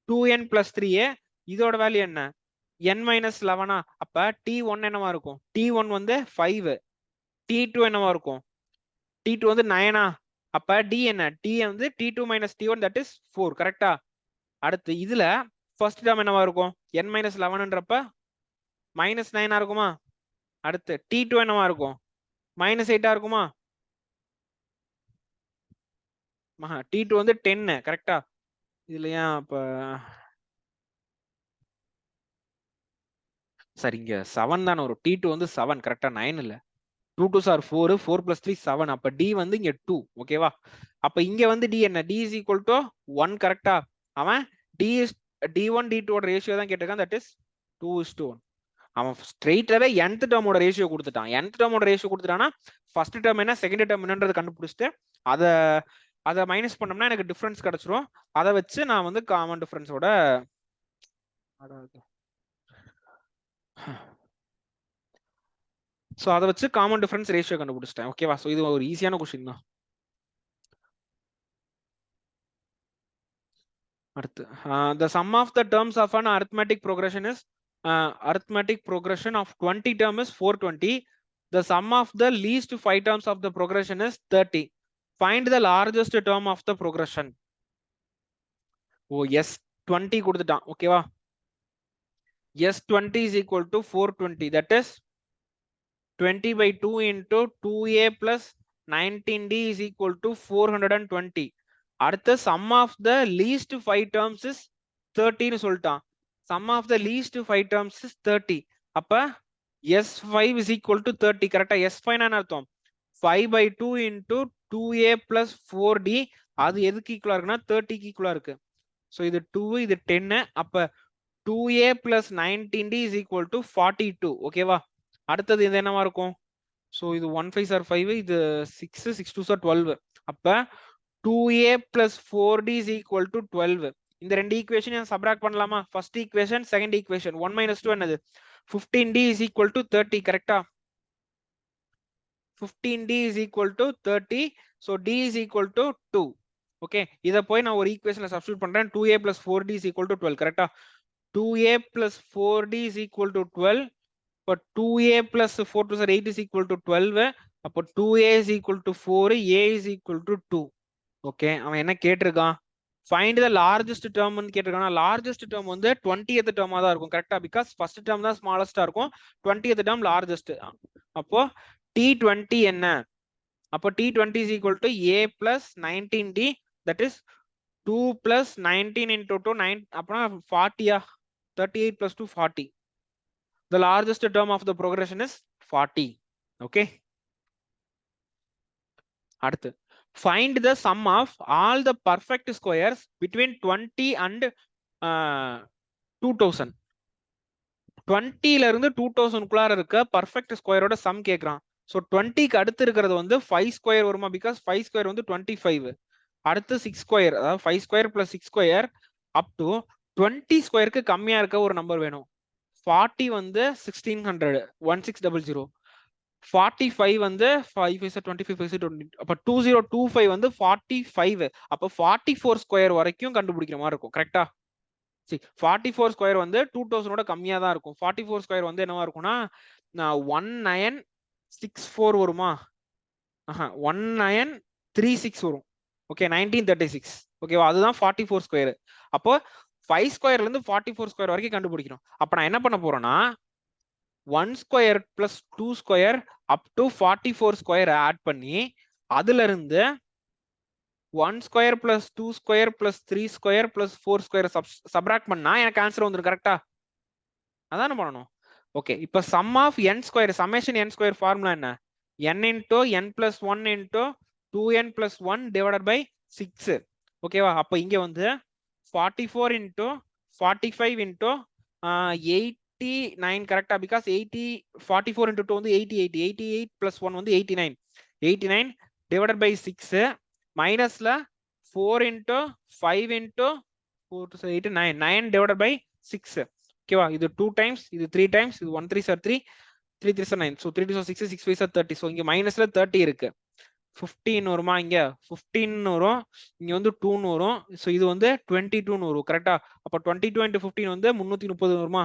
2n plus 3a, இதோட value என்ன n minus 11. அப்ப t1 என்னவா இருக்கும், t1 வந்து 5, t2 என்னவா இருக்கும், t2 வந்து 9. அப்ப d என்ன, t வந்து t2 minus t1, that is 4. கரெக்ட்டா, அடுத்து இதுல ஃபர்ஸ்ட் டேர்ம் என்னவா இருக்கும், n minus 11ன்றப்ப minus 9 இருக்குமா. அடுத்து t2 என்னவா இருக்கும், minus 8 இருக்குமா. t2 வந்து 10. கரெக்ட்டா, இதுல ஏன் அப்ப சரி இங்க 7 தான வரும், t2 வந்து 7. கரெக்ட்டா, 9 இல்ல. 2 2s are 4, 4 plus 3 7. அப்ப d வந்து இங்க 2. ஓகேவா, அப்ப இங்க வந்து d என்ன, d is equal to 1. கரெக்ட்டா, அவன் d1 d2 ஓட ரேஷியோ தான் கேட்டிருக்கான், that is 2:1. அவன் ஸ்ட்ரெயிட்டாவே nth டேர்மோட ரேஷியோ கொடுத்துட்டான். nth டேர்மோட ரேஷியோ கொடுத்துட்டானா ஃபர்ஸ்ட் டேர்ம் என்ன செகண்ட் டேர்ம் என்னன்றது கண்டுபிடிச்சிட்டு அதை மைனஸ் பண்ணோம்னா எனக்கு டிஃபரன்ஸ் கிடைச்சிரும். அதை வச்சு நான் வந்து காமன் டிஃபரன்ஸோட ஸோ அதை வச்சு காமன் டிஃபரன்ஸ் ரேஷியோ கண்டுபிடிச்சிட்டேன். ஓகேவா? ஸோ இது ஒரு ஈஸியான கொஸ்டின் தான். அடுத்து the sum of the terms of an arithmetic progression is arithmetic progression of 20 term is 420. The sum of the least 5 terms of the progression is 30. Find the largest term of the progression. ஓ S 20 கொடுத்துட்டான். ஓகேவா? S 20 is equal to 420. That is 20 by 2 into 2a plus 19d is equal to 420. அடுத்த sum of the least 5 terms is 30 னு சொல்லிட்டான். sum of the least 5 terms is 30. அப்ப s5 is equal to 30. கரெக்டா? s5 என்ன அர்த்தம்? 5 by 2 into 2a plus 4d. அது எதுக்கு ஈக்குவலா இருக்குன்னா 30 க்கு ஈக்குவலா இருக்கு. ஸோ இது 2 இது 10. அப்ப 2a plus 19d is equal to 42. ஓகேவா? அடுத்தது இது என்னவா இருக்கும்? ஸோ இது 1 5 are 5, இது 6 6 2 are 12. அப்ப 2a plus 4d is equal to 12. இந்த ரெண்டு ஈக்குவேஷன் சப்ராக்ட் பண்ணலாமா? First equation second equation 1 minus 2 என்னது? 15d is equal to 30. கரெக்டா? 15d is equal to 30. so d is equal to 2. Okay, இத போய் நான் ஒரு ஈக்குவேஷன்ல சப்ஸ்டிட்யூட் பண்றேன். 2a plus 4d is equal to 12. கரெக்டா? 2a plus 4d is equal to 12. இப்போ 2a plus 4 to 8 is equal to 12. அப்போ 2a is equal to 4, a is equal to 2. Okay, அவன் என்ன கேட்டிருக்கான்? ஃபைண்ட் த லார்ஜஸ்ட் டேர்ம்னு கேட்டிருக்கான். Largest term வந்து 20th டேர்மா தான் இருக்கும். கரெக்டா? பிகாஸ் ஃபர்ஸ்ட் டேர்ம் தான் ஸ்மாலஸ்டா இருக்கும், 20th டேர்ம் லார்ஜஸ்ட். அப்போ t20 என்ன? அப்போ t20 is equal to a plus 19d. that is 2 plus 19 into 2 9. அப்பனா 40. 38 plus 2 40. The largest term of the progression is 40. Okay. அடுத்து find the sum of all the perfect squares between 20 and 2000. 20ல இருந்து 2000 குள்ளார இருக்க perfect ஸ்கொயரோட some கேக்குறான். So 20க்கு அடுத்து இருக்கிறது வந்து 5 square வருமா? பிகாஸ் 5 ஸ்கொயர் வந்து 25. அடுத்து 6 ஸ்கொயர், அதாவது 5 square plus 6 square up to 20 ஸ்கொயருக்கு கம்மியா இருக்க ஒரு நம்பர் வேணும். 40 வந்து 1600 1600. 45 வந்து 5 5 25 5 20. அப்ப 2025 வந்து 45. அப்ப 44 ஸ்கொயர் வரைக்கும் கண்டுபிடிக்கிற மாதிரி இருக்கும். கரெக்டா? 44 ஸ்கொயர் வந்து 2000 கம்மியா தான் இருக்கும். 44 ஸ்கொயர் வந்து என்னவா இருக்கும்னா 1964 வருமா? 1936 வரும். ஓகே, 1936. ஓகேவா? அதுதான் 44 ஸ்கொயர். அப்போ 5 ஸ்கொயர்ல இருந்து 44 ஸ்கொயர் வரைக்கும் கண்டுபிடிக்கணும். அப்ப நான் என்ன பண்ண போறேன்னா 1 square plus 2 square up to 44 square add பண்ணி அதுல இருந்து 1 square plus 2 square plus 3 square plus 4 square subtract பண்ணா எனக்கு ஆன்சர் வந்துரும். கரெக்டா? அதானே பண்ணணும். ஓகே, இப்போ sum of n square, summation n square formula என்ன? n into n plus 1 into 2n plus 1 divided by 6. ஓகேவா? அப்போ இங்க வந்து 44 into 45 into 89. கரெக்டா? பிகாஸ் 44 into 2 வந்து 88. 88 plus 1 வந்து 89. 89 divided by 6 மைனஸ்ல 4 into 5 into 4 to 8 9. 9 divided by 6. ஓகேவா? இது 2 times, இது 3 times, இது 1 3 are 3, 3 3 are 9. so 3 2 6, 6 5 are 30. so இங்க மைனஸ்ல 30 இருக்கு. 15 வருமா? இங்க 15 வரும், இங்க வந்து 2 வரும். சோ இது வந்து 22 வரும். கரெக்டா? அப்ப 22 into 15 வந்து 330 வருமா?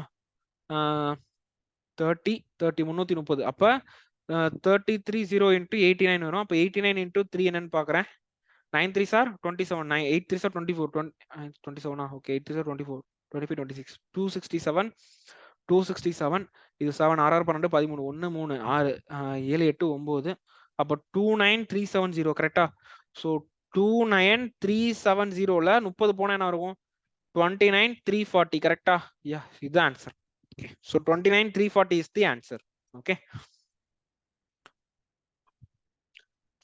30 30 330. அப்ப 330 into 89 வரும். அப்ப 89 into 3 என்னன்னு பாக்குறேன். 9 3s are 27. 8 3s are 24. 27. Okay, 8 3s are 24. 25 26 267. 267. இது 7 6 12 13 1 3 6 7 8 9. அப்ப 29370. கரெக்டா? சோ 29370ல 30 போனா என்ன இருக்கும்? 29340. கரெக்டா? யா, இது answer. Okay, so 29340 is the answer. Okay.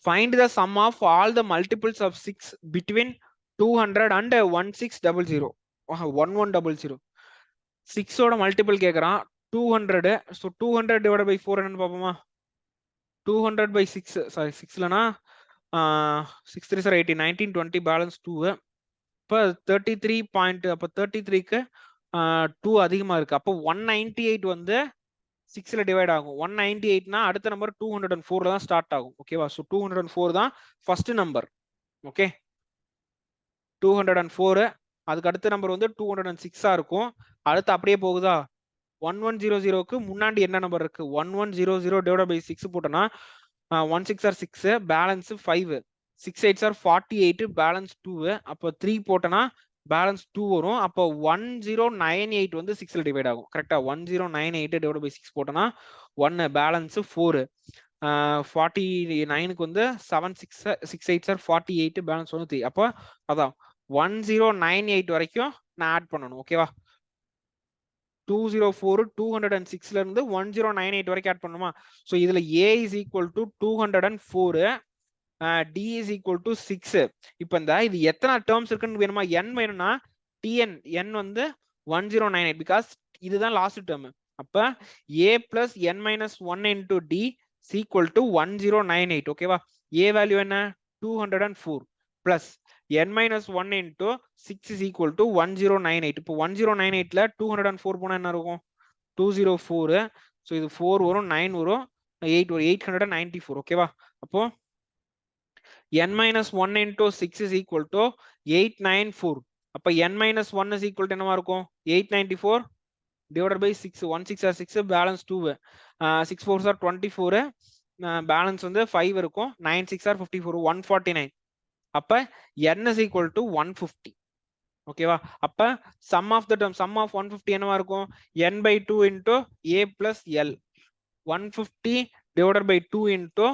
Find the sum of all the multiples of 6 between 200 and 1600. 1100. 6 ஓட மல்டிபிள் கேக்குறான். 200. so 200 divided by 4 என்னன்னு பாப்போமா? 200 by 6. sorry 6லனா 6 3 are 18. 19 20 balance 2. இப்ப 33 point. அப்ப 33க்கு 2 அதிகமா இருக்கு. அப்போ 198 வந்து 6ல டிவைட் ஆகும். 198னா அடுத்த நம்பர் 204ல தான் ஸ்டார்ட் ஆகும். ஓகேவா? ஸோ 204 தான் ஃபர்ஸ்ட் நம்பர். ஓகே, 204. அதுக்கு அடுத்த நம்பர் வந்து 206 இருக்கும். அடுத்து அப்படியே போகுதா? 1100க்கு முன்னாடி என்ன நம்பர் இருக்கு? 1100 டிவைட் பை 6 போட்டோம்னா 1 6 ஆர் 6, பேலன்ஸ் 5, 6 8 ஆர் 48, பேலன்ஸ் 2. அப்போ 3 போட்டோம்னா பேலன்ஸ் 2 வரும். அப்போ 1098 வந்து 6ல டிவைட் ஆகும். கரெக்டா? 1098 டிவைட் பை 6 போட்டோம்னா 1, பேலன்ஸ் 4. 49க்கு வந்து 7 6 6 8 ஆர் 48, பேலன்ஸ் வந்து 3. அப்போ அதான் 1098 வரைக்கும் நான் ஆட் பண்ணணும். ஓகேவா? 204 206ல இருந்து 1098 வரைக்கும் ஆட் பண்ணுமா? சோ இதுல a is equal to 204, d is equal to 6. இப்போ இந்த இது எத்தனை டேர்ம்ஸ் இருக்குன்னு வேணுமா? n வேணும்னா tn, n வந்து 1098 பிகாஸ் இதுதான் லாஸ்ட் டேர்ம். அப்ப a plus n minus 1 into d is equal to 1098. ஓகேவா? a வேல்யூ என்ன? 204 plus n minus 1 into 6 is equal to 1098. இப்போ 1098ல 204 போனா என்ன இருக்கும்? 204. ஸோ இது 4 வரும், 9 வரும், 8 வரும், 894. ஓகேவா? அப்போ n minus 1 into 6 is equal to 894. அப்ப n minus 1 is equal to என்னவா இருக்கும்? 894 divided by 6. 1 6 are 6, balance 2. 6 4s are 24, balance வந்து 5 இருக்கும். 9 6 are 54, 149. அப்ப n is equal to 150. ஓகேவா? அப்ப sum of the term, sum of 150 என்னவா இருக்கும்? n by 2 into a plus l. 150 divided by 2 into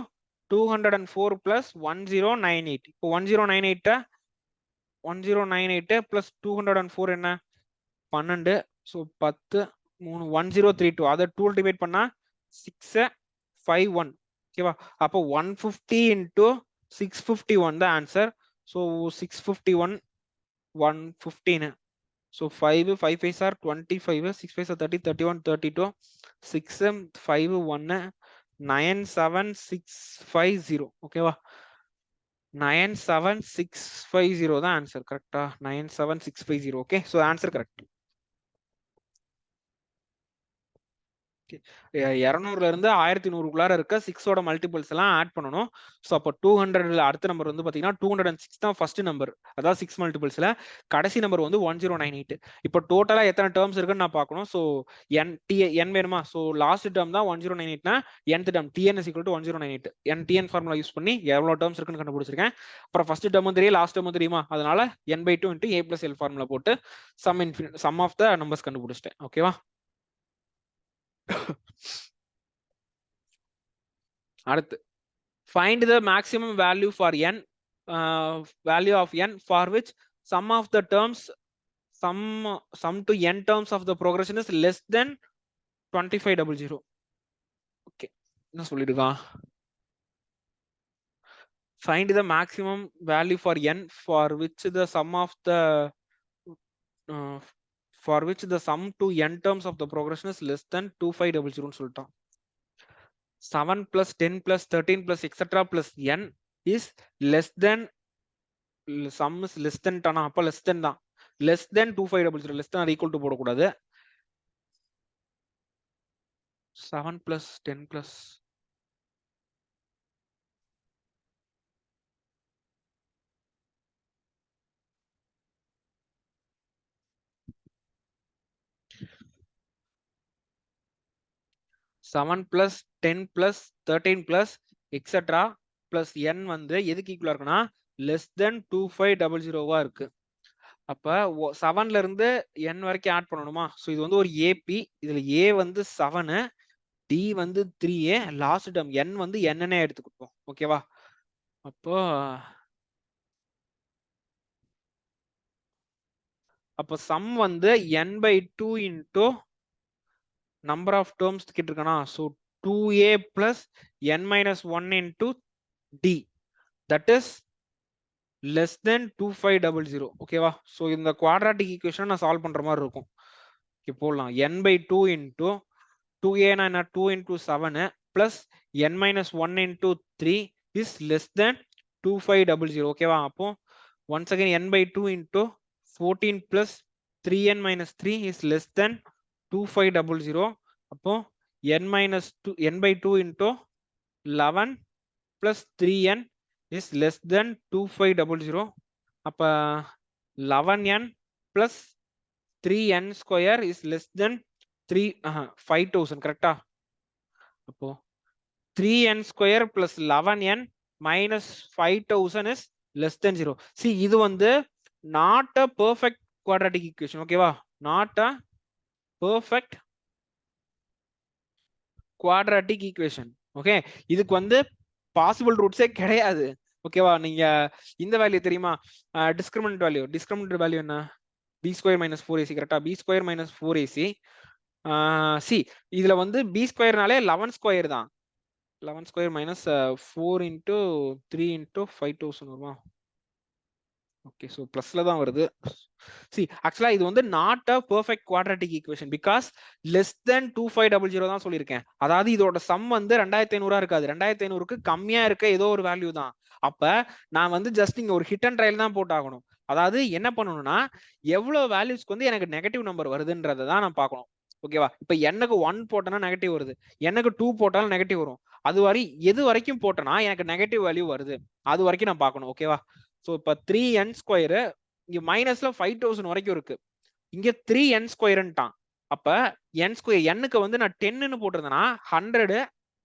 204 plus 1098. இப்போ 1098 plus 204 என்ன? 12. ஸோ 10 3 1032. அதை 2 டிவைட் பண்ணா 651. ஓகேவா? அப்போ 150 into 651 தான் answer. So 651 115. So 5 5 5s are 25, 6 5s are 30, 31, 32, 6 5 1 97650. ஓகேவா? 97650 தான் ஆன்சர். கரெக்டா? 97650. Okay, so answer correct. 200ல இருந்து 1100க்குள்ளார இருக்க 6ஓட மல்டிபிள்ஸ் எல்லாம் ஆட் பண்ணணும். ஸோ அப்போ 200ல அடுத்த நம்பர் வந்து பாத்தீங்கன்னா 206 தான் ஃபர்ஸ்ட் நம்பர், அதாவது 6 மல்டிபிள்ஸ்ல கடைசி நம்பர் வந்து 1098. இப்போ டோட்டலா எத்தனை டேர்ம்ஸ் இருக்குன்னு நான் பார்க்கணும். ஸோ n வேணுமா? ஸோ லாஸ்ட் டேர்ம் தான் 1098னா nth term tn is equal to 1098. tn formula use பண்ணி எவ்வளவு டேர்ம்ஸ் இருக்குன்னு கண்டுபிடிச்சிருக்கேன். அப்புறம் ஃபர்ஸ்ட் டேர்மும் தெரியும், லாஸ்ட் டேர்மும் தெரியுமா? அதனால n/2 into a plus l formula போட்டு சம் ஆஃப் த நம்பர்ஸ் கண்டுபிடிச்சிட்டேன். ஓகேவா? அடுத்து find the maximum value for n, value of n for which sum of the terms, sum to n terms of the progression is less than 2500. okay, என்ன சொல்லிருக்கான்? find the maximum value for n for which the sum of the for which the sum to n terms of the progression is less than 2500 ன்னு சொல்லிட்டான். 7 plus 10 plus 13 plus etc plus n is less than, sum is less than 10. அப்ப less than தான், less than 2500, less than or equal to போடக்கூடாது. 7 plus 10 plus 7 plus 10 plus 13 plus etc plus n வந்து எதுக்கு ஈக்குவலா இருக்குன்னா less than 2500 இருக்கு. அப்ப 7ல இருந்து n வரைக்கும் ஆட் பண்ணணுமா? சோ இது வந்து ஒரு ஏபி, இதுல a வந்து 7, d வந்து 3a, லாஸ்ட் டேர்ம் n வந்து என்னன்னே எடுத்துக்கிட்டோம். ஓகேவா? அப்போ சம் வந்து n/2 into number of terms கேட்டிருக்கனா. So 2a plus n minus 1 into d, that is less than 2500. ஓகேவா? ஸோ இந்த குவாட்ராட்டிக் ஈக்குவேஷன் நான் சால்வ் பண்ற மாதிரி இருக்கும். ஓகே, போடலாம். n/2 into 2a னா என்ன? 2 into 7 plus n minus 1 into 3 is less than 2500. ஓகேவா? அப்போ once again n/2 into 14 plus 3n minus 3 is less than 2500. அப்போ n minus 2 n by 2 into 11 plus 3n is less than 2500. அப்ப 11n plus 3n square is less than 5000. கரெக்டா? அப்போ 3n square plus 11n minus 5000 is less than 0. See, இது வந்து not a perfect quadratic equation. ஓகேவா? Not a perfect quadratic equation. Okay, இதுக்கு வந்து possible ரூட்ஸே கிடையாது. ஓகேவா? நீங்க இந்த வேல்யூ தெரியுமா? டிஸ்கிரிமினன்ட் வேல்யூ என்ன? b square minus 4ac. கரெக்டா? b square minus 4ac. C, இதுல வந்து b ஸ்கொயர்னாலே 11 ஸ்கொயர் தான். 11 square minus 4 into 3 into 5000 வருமா? ஓகே, so பிளஸ்ல தான் வருது. See, actually இது வந்து not a perfect quadratic equation because less than 2500 தான் சொல்லியிருக்கேன். அதாவது இதோட சம் வந்து 2500 இருக்காது. 2500க்கு கம்மியா இருக்க ஏதோ ஒரு வேல்யூ தான். அப்ப நான் வந்து ஜஸ்ட் இங்க ஒரு ஹிட் அண்ட் ட்ரையல் தான் போட்டாகணும். அதாவது என்ன பண்ணணும்னா எவ்வளவு வேல்யூஸ்க்கு வந்து எனக்கு நெகட்டிவ் நம்பர் வருதுன்றதை தான் நான் பார்க்கணும். ஓகேவா? இப்ப எனக்கு 1 போட்டனா நெகட்டிவ் வருது, எனக்கு 2 போட்டாலும் நெகட்டிவ் வரும். அது வரை எது வரைக்கும் போட்டனா எனக்கு நெகட்டிவ் வேல்யூ வருது அது வரைக்கும் நான் பார்க்கணும். ஓகேவா? சோ இப்ப 3n ஸ்கொயர் இங்க மைனஸ்ல 5000 வரைக்கும் இருக்கு, இங்க 3n ஸ்கொயர்ன்ட்டான். அப்ப n ஸ்கொயர் n-க்கு வந்து நான் 10ன்னு போட்டிருந்தேன்னா 100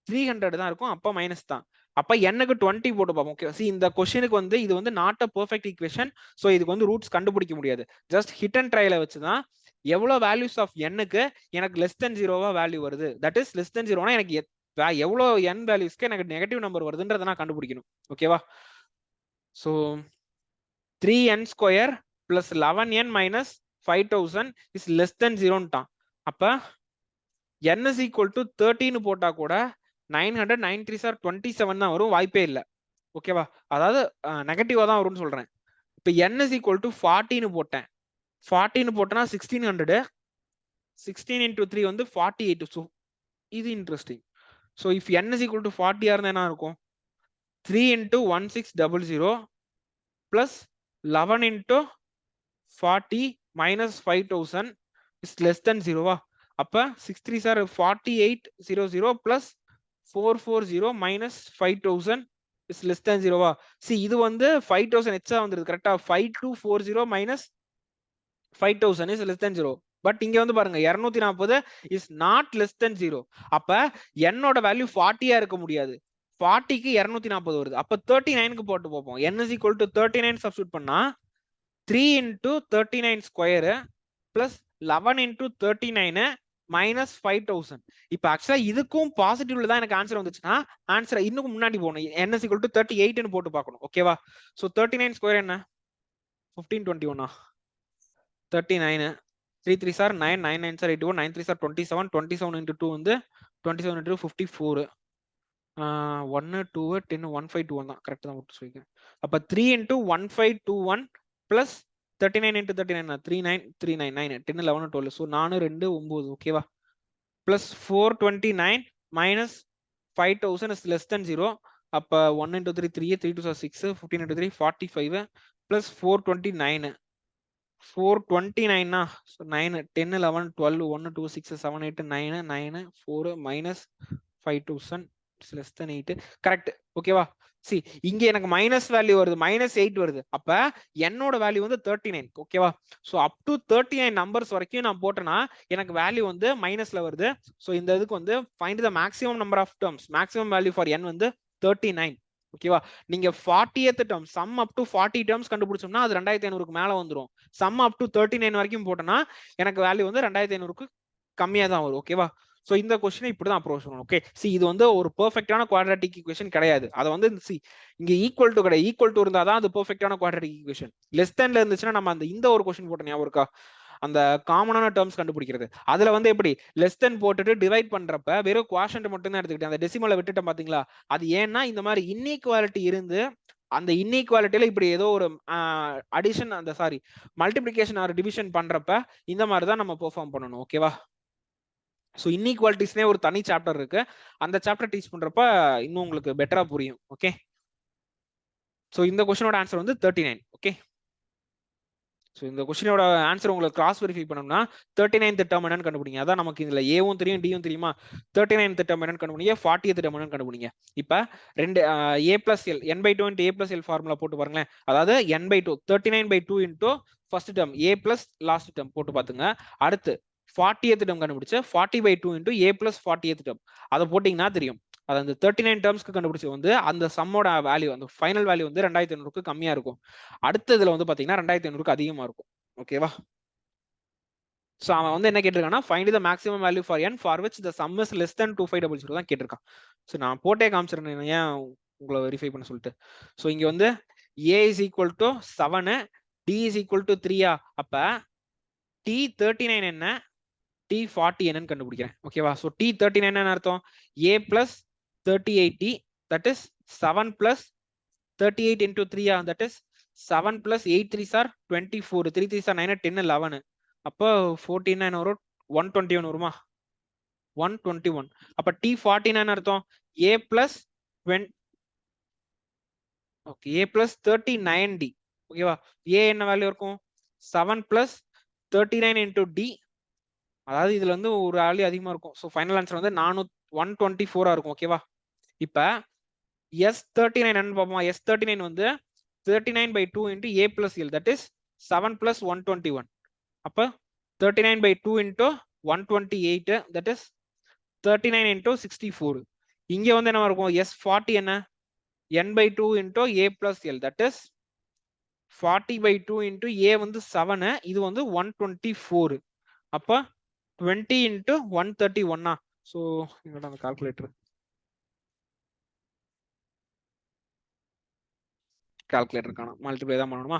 300 தான் இருக்கும், அப்ப மைனஸ் தான். அப்ப n-க்கு 20 போட்டு பார்ப்போம். ஓகே, see இந்த क्वेश्चனுக்கு வந்து இது வந்து not a perfect equation. So இதுக்கு வந்து ரூட்ஸ் கண்டுபிடிக்க முடியாது. ஜஸ்ட் ஹிட் அண்ட் ட்ரையல வச்சு தான் எவ்வளவு வேல்யூஸ் ஆஃப் n-க்கு எனக்கு லெஸ் தென் 0வா வேல்யூ வருது, தட் இஸ் லெஸ் தென் 0னா எனக்கு எவ்வளவு n வேல்யூஸ்க்கு எனக்கு நெகட்டிவ் நம்பர் வருதுன்றதை நான் கண்டுபிடிக்கணும். ஓகேவா? So 3n square plus 11n minus 5000 is less than 0ன்ட்டான். அப்ப n is equal to 13 போட்டா கூட 900 9 3s are 27 தான் வரும், வாய்ப்பே இல்லை. ஓகேவா? அதாவது நெகட்டிவா தான் வரும்னு சொல்றேன். இப்ப n is equal to 40 போட்டேன், 40 போட்டனா 1600, 16 into 3 வந்து 48. so இது interesting. so if n is equal to 40 இருந்தா என்ன இருக்கும்? 3 into 1600 plus 11 into 40 minus 5000 is less than 0. அப்ப 6 3s are 4800 plus 440 minus 5000 is less than 0. see இது வந்து 5000 எச்சா வந்திருக்கு. கரெக்டா? 5240 minus 5000 is less than 0. But இங்க வந்து பாருங்க 240 is not less than 0. அப்ப n ஓட வேல்யூ 40 இருக்க முடியாது. 40க்கு 240 வருது. அப்ப 39க்கு போட்டு பார்ப்போம். n is equal to 39 substitute பண்ணா 3 into 39 square plus 11 into 39 minus 5000. இப்ப ஆக்சுவலா இதுக்கும் பாசிட்டிவ்ல தான் எனக்கு ஆன்சர் வந்துச்சுன்னா ஆன்சர் இன்னும் முன்னாடி போகணும். n is equal to 38 ன்னு போட்டு பார்க்கணும். ஓகேவா? சோ 39 ஸ்கொயர் என்ன? 1521 39 3 3s are 9 9 9s are 81 9 3s are 27 27 into 2 வந்து 27 into 54 1 2 10 1521 தான். கரெக்ட் தான் விட்டு சொல்லிக்கிறேன். அப்ப 3 into 1521 plus 39 into 39 3939 10 11 12 so 4 2 9. ஓகேவா? plus 429 minus 5000 is less than 0. அப்ப 1 into 3 3 3 2 6 15 into 3 45 plus 429 429 so 9 10 11 12 1 2 6 7 8 9 9 4 minus 5000 is less than 8. Correct. ஓகேவா? see இங்க எனக்கு மைனஸ் வேல்யூ வருது, -8 வருது. அப்ப என்னோட வேல்யூ வந்து 39. ஓகேவா? சோ அப் டு 39 நம்பர்ஸ் வரைக்கும் நான் போட்டேன்னா எனக்கு வேல்யூ வந்து மைனஸ்ல வருது. சோ இந்த இதுக்கு வந்து find the maximum number of terms, maximum value for n வந்து 39. ஓகேவா? நீங்க 40th term sum up to 40 terms கண்டுபிடிச்சோம்னா அது 2500க்கு மேல வந்துரும். சம் அப் டு 39 வரைக்கும் போட்டேன்னா எனக்கு வேல்யூ வந்து 2500க்கு கம்மியா தான் வரும். ஓகேவா? சோ இந்த क्वेश्चन இப்படிதான் அப்ரோச் பண்ணணும். ஓகே, see இது வந்து ஒரு பெர்ஃபெக்ட்டான குவாட்ராட்டிக் ஈக்குவேஷன் கிடையாது. அது வந்து see இங்க ஈக்குவல் டு கிடையாது, ஈக்குவல் டு இருந்தா தான் அது பெர்ஃபெக்ட்டான குவாட்ராட்டிக் ஈக்குவேஷன். லெஸ் தென்ல இருந்துச்சுன்னா நம்ம இந்த ஒரு क्वेश्चन போட்ட ஞாபகம் இருக்கா? அந்த காமனான டேர்ம்ஸ் கண்டுபிடிக்கிறது. அதுல வந்து எப்படி லெஸ் தென் போட்டுட்டு டிவைட் பண்றப்ப வெறும் குவாஷன்ட் மட்டும் தான் எடுத்துக்கிட்டேன், அந்த டெசிமலை விட்டுட்டேன் பாத்தீங்களா? அது ஏன்னா இந்த மாதிரி இன்இக்வாலிட்டி இருந்து அந்த இன்இக்வாலிட்டியில இப்படி ஏதோ ஒரு அடிஷன் அந்த மல்டிப்ளிகேஷன் ஆர் டிவிஷன் பண்றப்ப இந்த மாதிரி தான் நம்ம பெர்ஃபார்ம் பண்ணணும். ஓகேவா? ஸோ இன்இக்வாலிட்டிஸ்னே ஒரு தனி சாப்டர் இருக்கு, அந்த சாப்டர் டீச் பண்றப்ப இன்னும் உங்களுக்கு பெட்டரா புரியும். ஓகே, ஸோ இந்த क्वेश्चनோட ஆன்சர் வந்து 39. ஓகே, ஸோ இந்த கொஸ்டினோட ஆன்சர் உங்களுக்கு கிராஸ் வெரிஃபை பண்ணணும்னா 39th டேர்ம் என்னன்னு கண்டுபிடிங்க. அதான் நமக்கு இதுல ஏவும் தெரியும் டியும் தெரியுமா. 39th டேர்ம் என்னன்னு கண்டுபிடிங்க, 40th டேர்ம் என்னன்னு கண்டுபிடிங்க. இப்ப ரெண்டு a plus l n/2 into a plus l formula போட்டு பாருங்களேன். அதாவது n/2 39/2 into first term a plus last term போட்டு பாத்துங்க. அடுத்து 40th டேர்ம் கண்டுபிடிச்சு 40/2 into a plus 40th term அதை போட்டீங்கன்னா தெரியும். அது அந்த 39 டேர்ம்ஸ்க்கு கண்டுபிடிச்சு வந்து அந்த சம்மோட வேல்யூ அந்த ஃபைனல் வேல்யூ வந்து 2500க்கு கம்மியா இருக்கும். அடுத்த இதுல வந்து பாத்தீங்கன்னா 2500க்கு அதிகமா இருக்கும். ஓகேவா? சோ அவன் வந்து என்ன கேட்டிருக்கானா, find the maximum value for n for which the sum is less than 2500 தான் கேட்டிருக்கான். சோ நான் போட்டே காமிச்சிருந்தேன் ஏன் உங்களை வெரிஃபை பண்ண சொல்லிட்டு. சோ இங்க வந்து a is equal to 7, d is equal to 3. அப்ப t39 என்ன, t40 என்னன்னு கண்டுபிடிக்கிறேன். ஓகேவா? சோ t39 என்ன அர்த்தம், a plus 38t, that is 7 plus 38 into 3, that is 7 plus 8 3s are 24, 3 3s are 9, 10 11, அப்ப 14 என்ன வரும், 121 வருமா, 121. அப்ப t40 என்ன அர்த்தம், a plus 20, okay, a plus 39d. ஓகேவா? a என்ன வேல்யூ இருக்கும், 7 plus 39 into d, அதாவது இதுல வந்து ஒரு வேல்யூ அதிகமா இருக்கும். சோ ஃபைனல் ஆன்சர் வந்து 124 இருக்கும். ஓகேவா? இப்ப S39 என்னன்னு பாப்போம். S39 வந்து 39/2 into a plus l, that is 7 plus 121. அப்ப 39/2 into 128, that is 39 into 64. இங்க வந்து என்ன இருக்கும், S40 என்ன, n/2 into a plus l, that is 40/2 into a வந்து 7, இது வந்து 124. அப்ப 20 into 131. சோ இங்கட அந்த கால்குலேட்டர் கால்குலேட்டர் மல்டிப்ளை தான் பண்ணணுமா.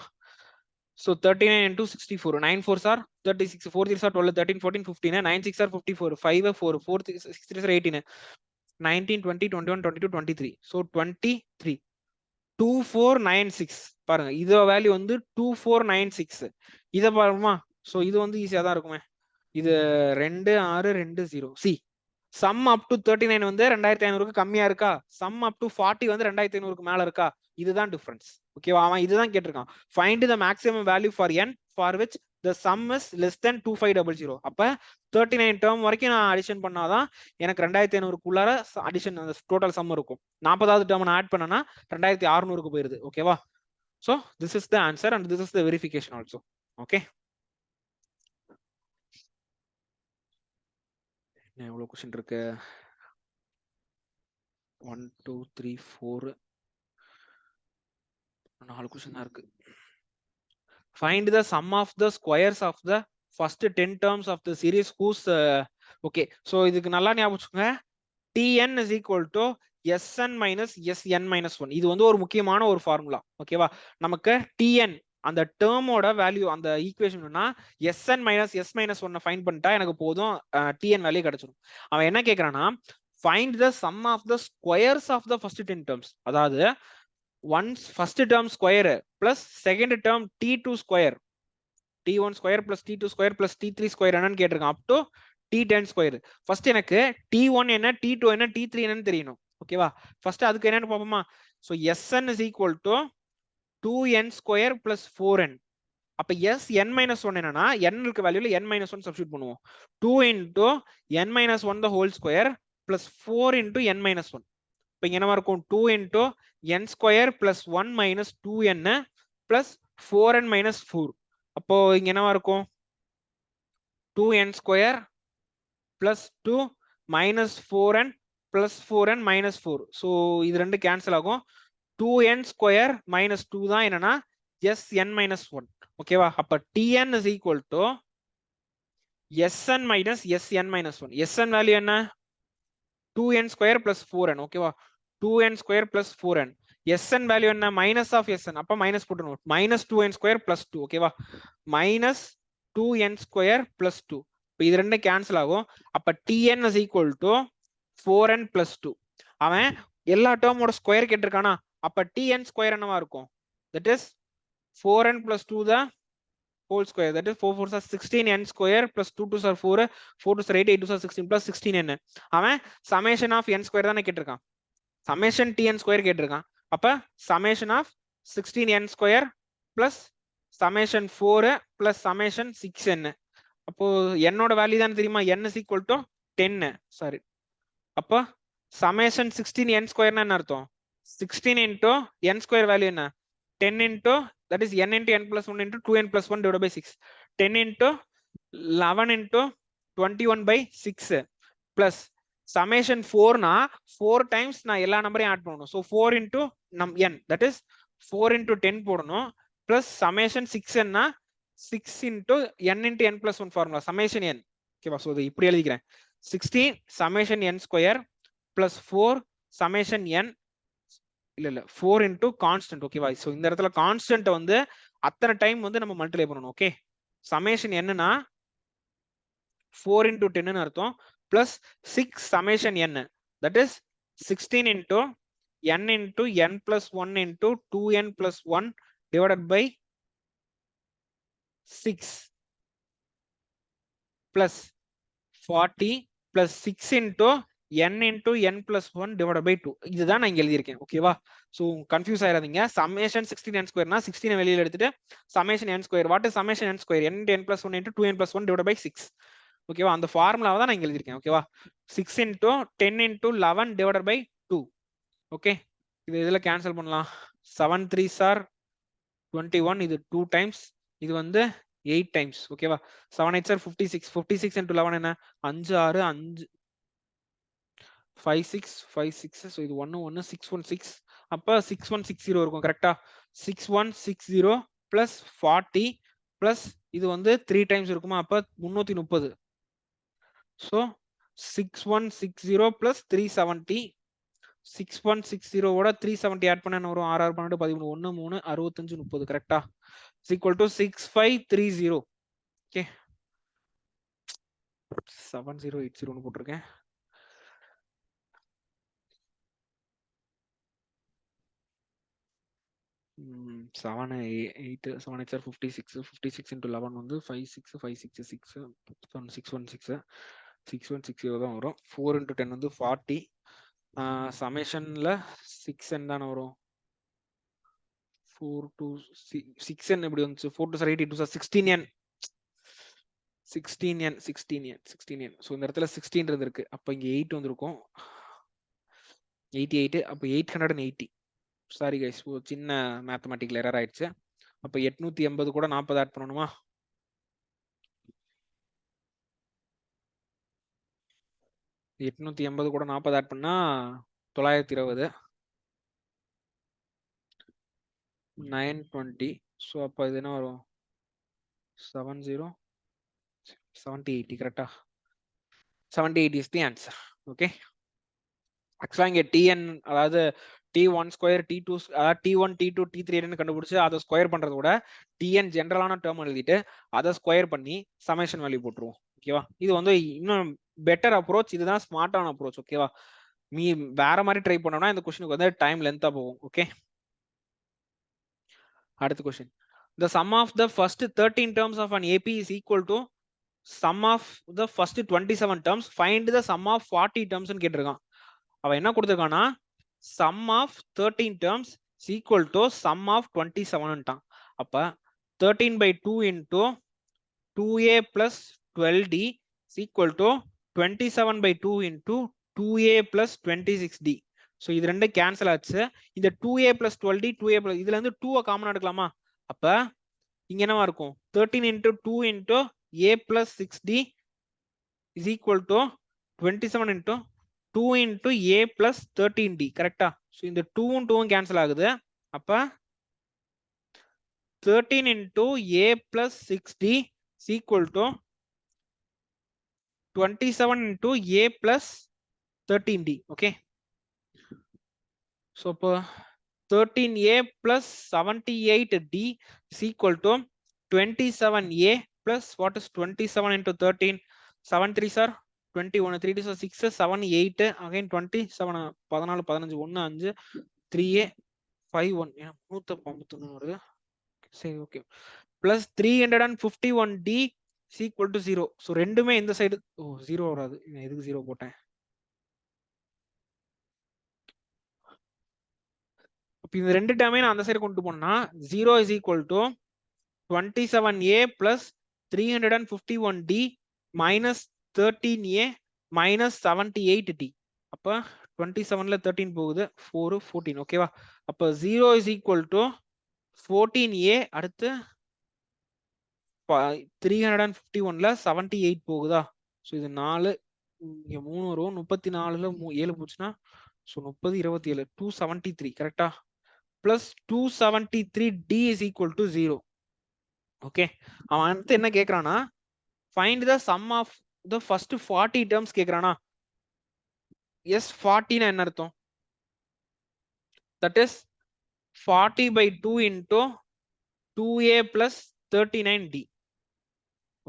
So 39 into 64, 9 4s are 36, 4 3s are 12, 13 14 15, 9 6 are 54, 5 4, 4 6 3s are 18, 19 20 21 22 23. So 23 2496 பாருங்க, இதோட வேல்யூ வந்து 2496. இத பாருமா, சோ இது வந்து ஈஸியா தான் இருக்குமே. இது 2 6 2 0. சி சம் அப் டு 39 வந்து 2500க்கு கம்மியா இருக்கா, சம் அப் டு 40 வந்து 2500க்கு மேல இருக்கா, இதுதான் டிஃபரன்ஸ். ஓகேவா? அவன் இதுதான் கேட்டிருக்கான், find the maximum value for n for which the sum is less than 2500. அப்ப 39 டேர்ம் வரைக்கும் நான் அடிஷன் பண்ணாதான் எனக்கு 2500க்குள்ளார அடிஷன் அந்த டோட்டல் சம் இருக்கும். 40வது டேர்ம் நான் ஆட் பண்ணனா 2600க்கு போயிருது. ஓகேவா? so this is the answer and this is the verification also. okay, எவ்வளவு क्वेश्चन இருக்கு, 1 2 3 4 4 क्वेश्चन தான் இருக்கு. Find the sum of the squares of the first 10 terms of the series whose okay, so இதுக்கு நல்லா ஞாபகம் வச்சுக்கோங்க, tn is equal to sn minus sn minus 1. இது வந்து ஒரு முக்கியமான ஒரு ஃபார்முலா. ஓகேவா? நமக்கு tn அந்த டேர்மோட வேல்யூ அந்த ஈக்குவேஷன்னா sn minus s minus 1 find பண்ணிட்டா எனக்கு போதும், tn வேல்யூ கிடைச்சிடும். அவன் என்ன கேக்குறானா, find the sum of the squares of the first 10 terms. அதாவது once first term square plus second term t2 square, t1 square plus t2 square plus t3 square என்னன்னு கேட்டிருக்கான், up to t10 square. First எனக்கு t1 என்ன, t2 என்ன, t3 என்னன்னு தெரியணும். ஓகேவா? First அதுக்கு என்னன்னு பாப்போமா. So sn is equal to 2n square plus 4n. அப்ப sn minus 1 என்னன்னா, n இருக்க வேல்யூல n minus 1 சப்ஸ்டிட்யூட் பண்ணுவோம். 2 into n minus 1 the whole square plus 4 into n minus 1. இப்போ இங்க என்னவா இருக்கும், 2 into n square plus 1 minus 2n plus 4n minus 4. அப்போ இங்க என்னவா இருக்கும், 2n square plus 2 minus 4n plus 4n minus 4. So இது ரெண்டு கேன்சல் ஆகும். 2n square minus 2 தான் என்னன்னா sn minus 1. ஓகேவா? அப்ப tn is equal to sn minus sn minus 1. sn value என்ன, 2n square plus 4n. ஓகேவா? 2n square plus 4n. sn value என்ன, minus of sn. அப்ப மைனஸ் போட்டுறணும், minus 2n square plus 2. ஓகேவா? minus 2n square plus 2. இப்போ இது ரெண்டு cancel ஆகும். அப்ப tn is equal to 4n plus 2. அவன் எல்லா டேர்மோட ஸ்கொயர் கேட்டிருக்கானா, அப்ப tn ஸ்கொயர் என்னவா இருக்கும், that is 4n plus 2 the whole square, that is 4 4s are 16n square plus 2 2s are 4, 4 2s are 8, 8 2s are 16 plus 16n. அவன் summation of n square தானே கேட்டிருக்கான், summation tn square கேட்டிருக்கான். அப்ப summation of 16n square plus summation 4 plus summation 6n. அப்போ என்னோட value தான் தெரியுமா, n is equal to 10. Sorry, அப்போ summation 16n square என்ன அர்த்தம், 16 into n square வேல்யூ என்ன, 10 into, that is n into n plus 1 into 2n plus 1 divided by 6, 10 into 11 into 21 by 6 plus summation 4 na 4 times நான் எல்லா நம்பரையும் add பண்ணணும். so 4 into n, that is 4 into 10 போடணும், plus summation 6n na 6 into n plus 1 formula summation n. ஓகேவா, so இது இப்படி எழுதிக்கிறேன், 16 summation n square plus 4 summation n, இல்ல 4 into constant. ஓகேவா, so இந்த இடத்துல constant வந்து அத்தனை டைம் வந்து நம்ம மல்டிப்ளை பண்ணணும். ஓகே, summation என்னன்னா 4 into 10 ன்னு அர்த்தம், plus 6 summation n, that is 16 into n plus 1 into 2n plus 1 divided by 6 plus 40 plus 6 into n plus 1 divided by 2. இதுதான் நான் இங்க எழுதியிருக்கேன். ஓகேவா, so கன்ஃபியூஸ் ஆயிராதீங்க. summation 16n square னா 16 வெளியில எடுத்துட்டு summation n square, what is summation n square, n plus 1 into 2n plus 1 divided by 6. ஓகேவா, அந்த ஃபார்முலாவை தான் நான் இங்க எழுதியிருக்கேன். ஓகேவா, 6 into 10 into 11 divided by 2. Okay, இது இதுல கேன்சல் பண்ணலாம், 7 3s are 21, இது 2 times, இது வந்து 8 times. ஓகேவா, 7 8s are 56, 56 into 11 என்ன, 5 6 5 5 6 5 6, so இது 1 1 6 1 6, அப்ப 6160 இருக்கும். கரெக்டா, 6160 plus 40 plus இது வந்து 3 times இருக்குமா, அப்ப 330. so 6160 plus 370, 6160 ஓட 370 ஆட் பண்ணா என்ன வரும், 6 6 12 13 1 3 65 30. கரெக்டா, is equal to 6530. ஓகே, 7080 னு போட்டுருக்கேன். ம் 7 8 7 8 56, 56 into 11 வந்து 56 566 616 6160 தான் வரும். 4 into 10 வந்து 40, சமேஷன்ல 6n தானே வரும், 4 to 6n எப்படி வந்துச்சு, 4 to 8 2 16n 16n 16n 16n. So இந்த இடத்துல 16 இருந்திருக்கு, அப்போ இங்க 8 வந்திருக்கும், 88, அப்போ 880. சாரி கைஸ், சின்ன மேத்தமெட்டிக்கல் எரர் ஆயிடுச்சு. அப்போ 880 கூட 40 ஆட் பண்ணணுமா, 880 கூட 40 ஆட் பண்ணா 920 920. ஸோ அப்போ இது என்ன வரும், 70 7080. கரெக்டா, 7080 இஸ் தி ஆன்சர். ஓகே, ஆக்சுவலா இங்க tn, அதாவது t1 ஸ்கொயர் t2, அதாவது t1 t2 t3 கண்டுபிடிச்சு அதை ஸ்கொயர் பண்றத விட tn ஜென்ரலான டேர்ம் எழுதிட்டு அதை ஸ்கொயர் பண்ணி சமேஷன் வேல்யூ போட்டுருவோம். ஓகேவா, இது வந்து இன்னும் பெட்டர் அப்ரோச், இதுதான் ஸ்மார்ட்டான அப்ரோச். ஓகேவா, நீ வேற மாதிரி ட்ரை பண்ணோம்னா இந்த கொஸ்டினுக்கு வந்து டைம் லென்த்தா போகும். ஓகே, அடுத்த question, the sum of the first 13 terms of an AP is equal to sum of the first 27 terms, find the sum of 40 terms ன்னு கேட்டிருக்கான். அவன் என்ன கொடுத்திருக்கானா, sum of 13 terms is equal to sum of 27. அப்ப 13 by 2 into 2a plus 12d is equal to 27 by 2 into 2a plus 26d. So இது ரெண்டு cancel ஆச்சு. இந்த 2a plus 12d 2a plus இதுல இருந்து 2 காமன் எடுக்கலாமா, அப்ப இங்க என்னவா இருக்கும், 13 into 2 into a plus 6d is equal to 27 into 2 into a plus 13d. கரெக்டா, ஸோ இந்த 2 2 கேன்சல் ஆகுது, அப்ப 13 into a plus 6d is equal to 27 into a plus 13d. okay, so 13a plus 78d is equal to 27a plus what is 27 into 13, 7 3s are 21, 3 2 6 7 8 again 27 14 15 1 5 3a 5 1 151 வருது. சரி, okay, plus 351d is equal to 0. So ரெண்டுமே இந்த side, ஓ 0 வராது, எதுக்கு 0 போட்டேன். இப்போ இந்த ரெண்டு டேர்மே நான் அந்த சைடு கொண்டு போனா 0 is equal to 27A plus 351D minus 13A minus 78D. அப்ப 27ல 13 போகுது 4 14 ஓகேவா. அப்ப 0 is equal to 14A அடுத்து 351ல 78 போகுதா. ஸோ இது 4 இங்க 3 வரும் 34ல 7 போச்சுன்னா ஸோ 30 27 273 கரெக்டா. Plus 273D is equal to 0. ஓகே, அவன் அடுத்து என்ன கேக்குறானா, find the sum of the first 40 terms கேக்குறானா. எஸ் 40 என்ன அர்த்தம், that is 40 by 2 into 2A plus 39D.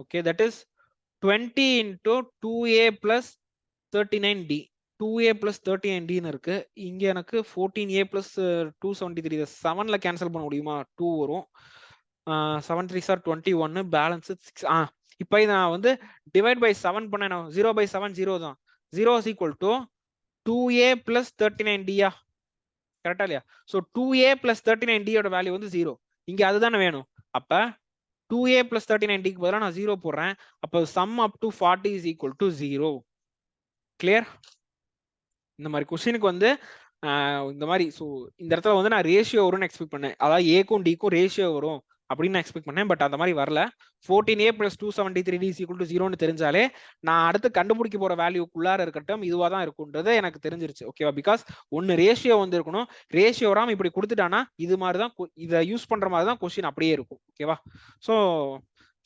okay, that is 20 into 2A plus 39D. 2A plus 39D இருக்கு. இங்க எனக்கு 14A plus 273 7ல கேன்சல் பண்ண முடியுமா, 2 வரும். 7 3s are 21 பேலன்ஸ் 6. இப்போ நான் வந்து டிவைட் பை 7 பண்ணேன், 0 by 7 0 தான். 0 is equal to 2A plus 39D. கரெக்டா இல்லையா. ஸோ 2A plus 39D ஓட வேல்யூ வந்து 0. இங்க அதுதானே வேணும். அப்ப 2A plus 39D க்கு பதிலா நான் 0 போடுறேன். அப்ப sum up to 40 is equal to 0. Clear. இந்த மாதிரி கொஸ்டினுக்கு வந்து இந்த மாதிரி ஸோ இந்த இடத்துல வந்து நான் ரேஷியோ வரும்னு எக்ஸ்பெக்ட் பண்ணேன். அதாவது ஏக்கும் டிக்கும் ரேஷியோ வரும் அப்படின்னு நான் எக்ஸ்பெக்ட் பண்ணேன். பட் அந்த மாதிரி வரல. 14A plus 273D is equal to 0ன்னு தெரிஞ்சாலே நான் அடுத்து கண்டுபிடிக்க போற வேல்யூக்குள்ளார இருக்கட்டும் இதுவா தான் இருக்கும்ன்றது எனக்கு தெரிஞ்சிருச்சு. ஓகேவா. பிகாஸ் ஒன்னு ரேஷியோ வந்து இருக்கணும். ரேஷியோ வராம இப்படி கொடுத்துட்டானா இது மாதிரி தான் இதை யூஸ் பண்ற மாதிரி தான் கொஸ்டின் அப்படியே இருக்கும். ஓகேவா. ஸோ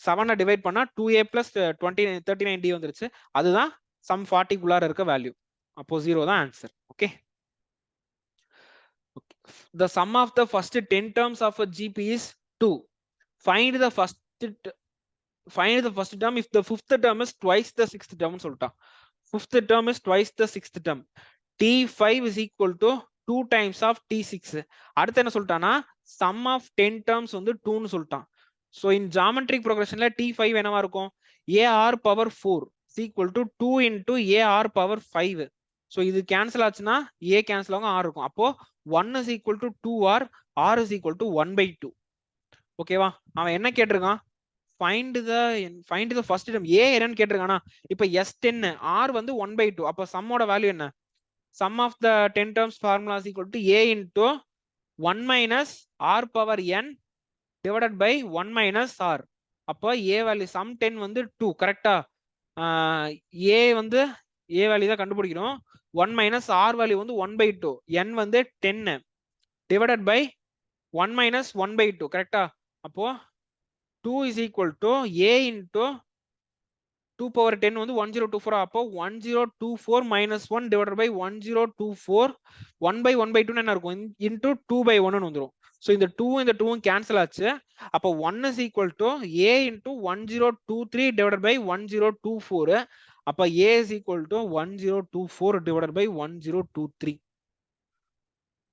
7 டிவைட் பண்ணா 2A plus 39D வந்துருச்சு. அதுதான் சம் 40க்குள்ளார இருக்க வேல்யூ. அப்போ 0 தான் answer. Okay. The sum of the first 10 terms of a GP is 2. Find the first term if the fifth term is twice the sixth term சொல்லிட்டான். Fifth term is twice the sixth term. T5 is equal to 2 times of T6. அடுத்து என்ன சொல்லிட்டானா sum of 10 terms வந்து 2ன்னு சொல்லிட்டான். So in geometric progressionல T5 என்னவா இருக்கும், AR power 4 is equal to 2 into AR power 5. So இது cancel ஆச்சுன்னா A cancel ஆகும், R இருக்கும். அப்போ 1 is equal to 2R, R is equal to 1 by 2. ஓகேவா. அவன் என்ன கேட்டிருக்கான், find the first term. A என்னன்னு கேட்டிருக்கானா. இப்போ S10 R வந்து 1 by 2. அப்போ சம்மோட வேல்யூ என்ன, sum of the 10 terms formula is equal to A into 1 minus R power n divided by 1 minus R. அப்போ A வேல்யூ sum 10 வந்து 2 கரெக்டா. A வந்து A value தான் கண்டுபிடிக்கணும். 1 minus R வேல்யூ வந்து 1 by 2, n வந்து 10 divided by 1 minus 1 by 2 கரெக்டா. அப்போ 2 is equal to A into 2 power 10 வந்து 1024. அப்போ 1024 minus 1 divided by 1024 1 by 1 by 2 என்ன இருக்கும், into 2 by 1 வந்துரும். ஸோ இந்த 2 இந்த 2 கேன்சல் ஆச்சு. அப்போ 1 is equal to A into 1023 divided by 1024. அப்போ A is equal to 1024 divided by 1023.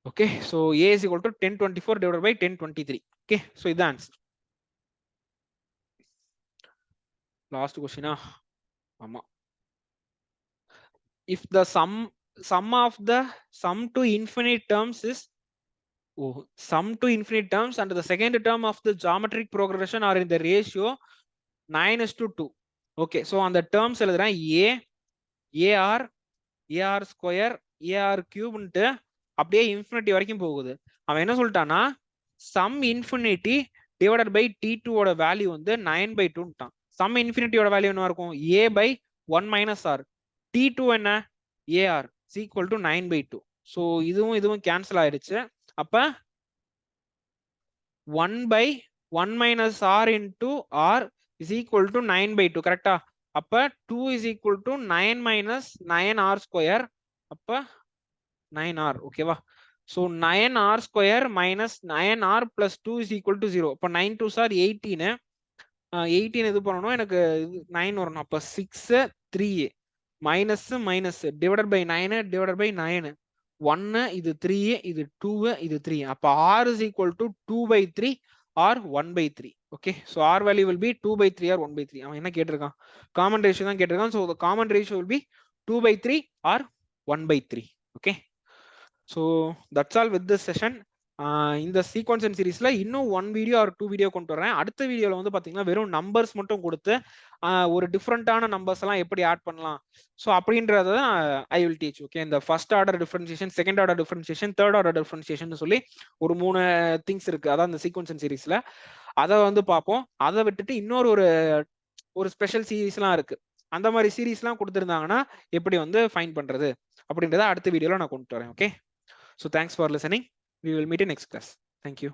okay, so A is equal to 1024 divided by 1023. okay, so இது answer. Last கொஸ்டினா. ஆமா. if the sum of the sum to infinite terms is sum to infinite terms and the second term of the geometric progression are in the ratio 9:2. okay, so on the terms எழுதுறேன் A AR square AR cube ன்ட்டு அப்படியே infinity வரைக்கும் போகுது. அவன் என்ன சொல்லிட்டானா sum infinity divided by T2 ஓட value வந்து 9/2ன்ட்டான். sum infinity ஓட value என்ன இருக்கும், A by 1 minus R. T2 என்ன, AR is equal to 9/2. so இதுவும் கேன்சல் ஆயிடுச்சு. அப்ப 1 by 1 minus R into R is equal to 9/2 கரெக்டா. அப்ப 2 is equal to 9 minus 9R square. அப்ப 9R. ஓகேவா. so 9R square minus 9R plus 2 is equal to 0. அப்ப 9 2s are 18. 18 இது பண்ணணும், எனக்கு 9 வரணும். அப்ப 6 3 minus minus divided by 9 divided by 9. 1 இது 3 இது 2 இது 3. அப்ப R is equal to 2/3 or 1/3. okay, so R value will be 2/3 or 1/3. அவன் என்ன கேட்டிருக்கான், காமன் ரேஷியோ தான் கேட்டிருக்கான். so the common ratio will be 2/3 or 1/3. okay, so that's all with this session. இந்த சீக்வன்ஸ் அண்ட் சீரிஸ்ல இன்னும் 1 வீடியோ ஆர் 2 வீடியோ கொண்டு வரேன். அடுத்த வீடியோல வந்து பாத்தீங்கன்னா வெறும் நம்பர்ஸ் மட்டும் கொடுத்து ஒரு டிஃப்ரெண்டான நம்பர்ஸ் எல்லாம் எப்படி ஆட் பண்ணலாம் ஸோ அப்படின்றத ஐ வில் டீச். ஓகே, இந்த first order differentiation, second order differentiation, third order differentiation சொல்லி ஒரு 3 திங்ஸ் இருக்கு. அதான் இந்த சீக்வன்ஸ் அண்ட் சீரிஸ்ல அதை வந்து பார்ப்போம். அதை விட்டுட்டு இன்னொரு ஒரு ஸ்பெஷல் சீரீஸ்லாம் இருக்கு. அந்த மாதிரி சீரீஸ்லாம் கொடுத்துருந்தாங்கன்னா எப்படி வந்து ஃபைன் பண்றது அப்படின்றத அடுத்த வீடியோல நான் கொண்டு வரேன். Okay, so thanks for listening. We will meet in next class. Thank you.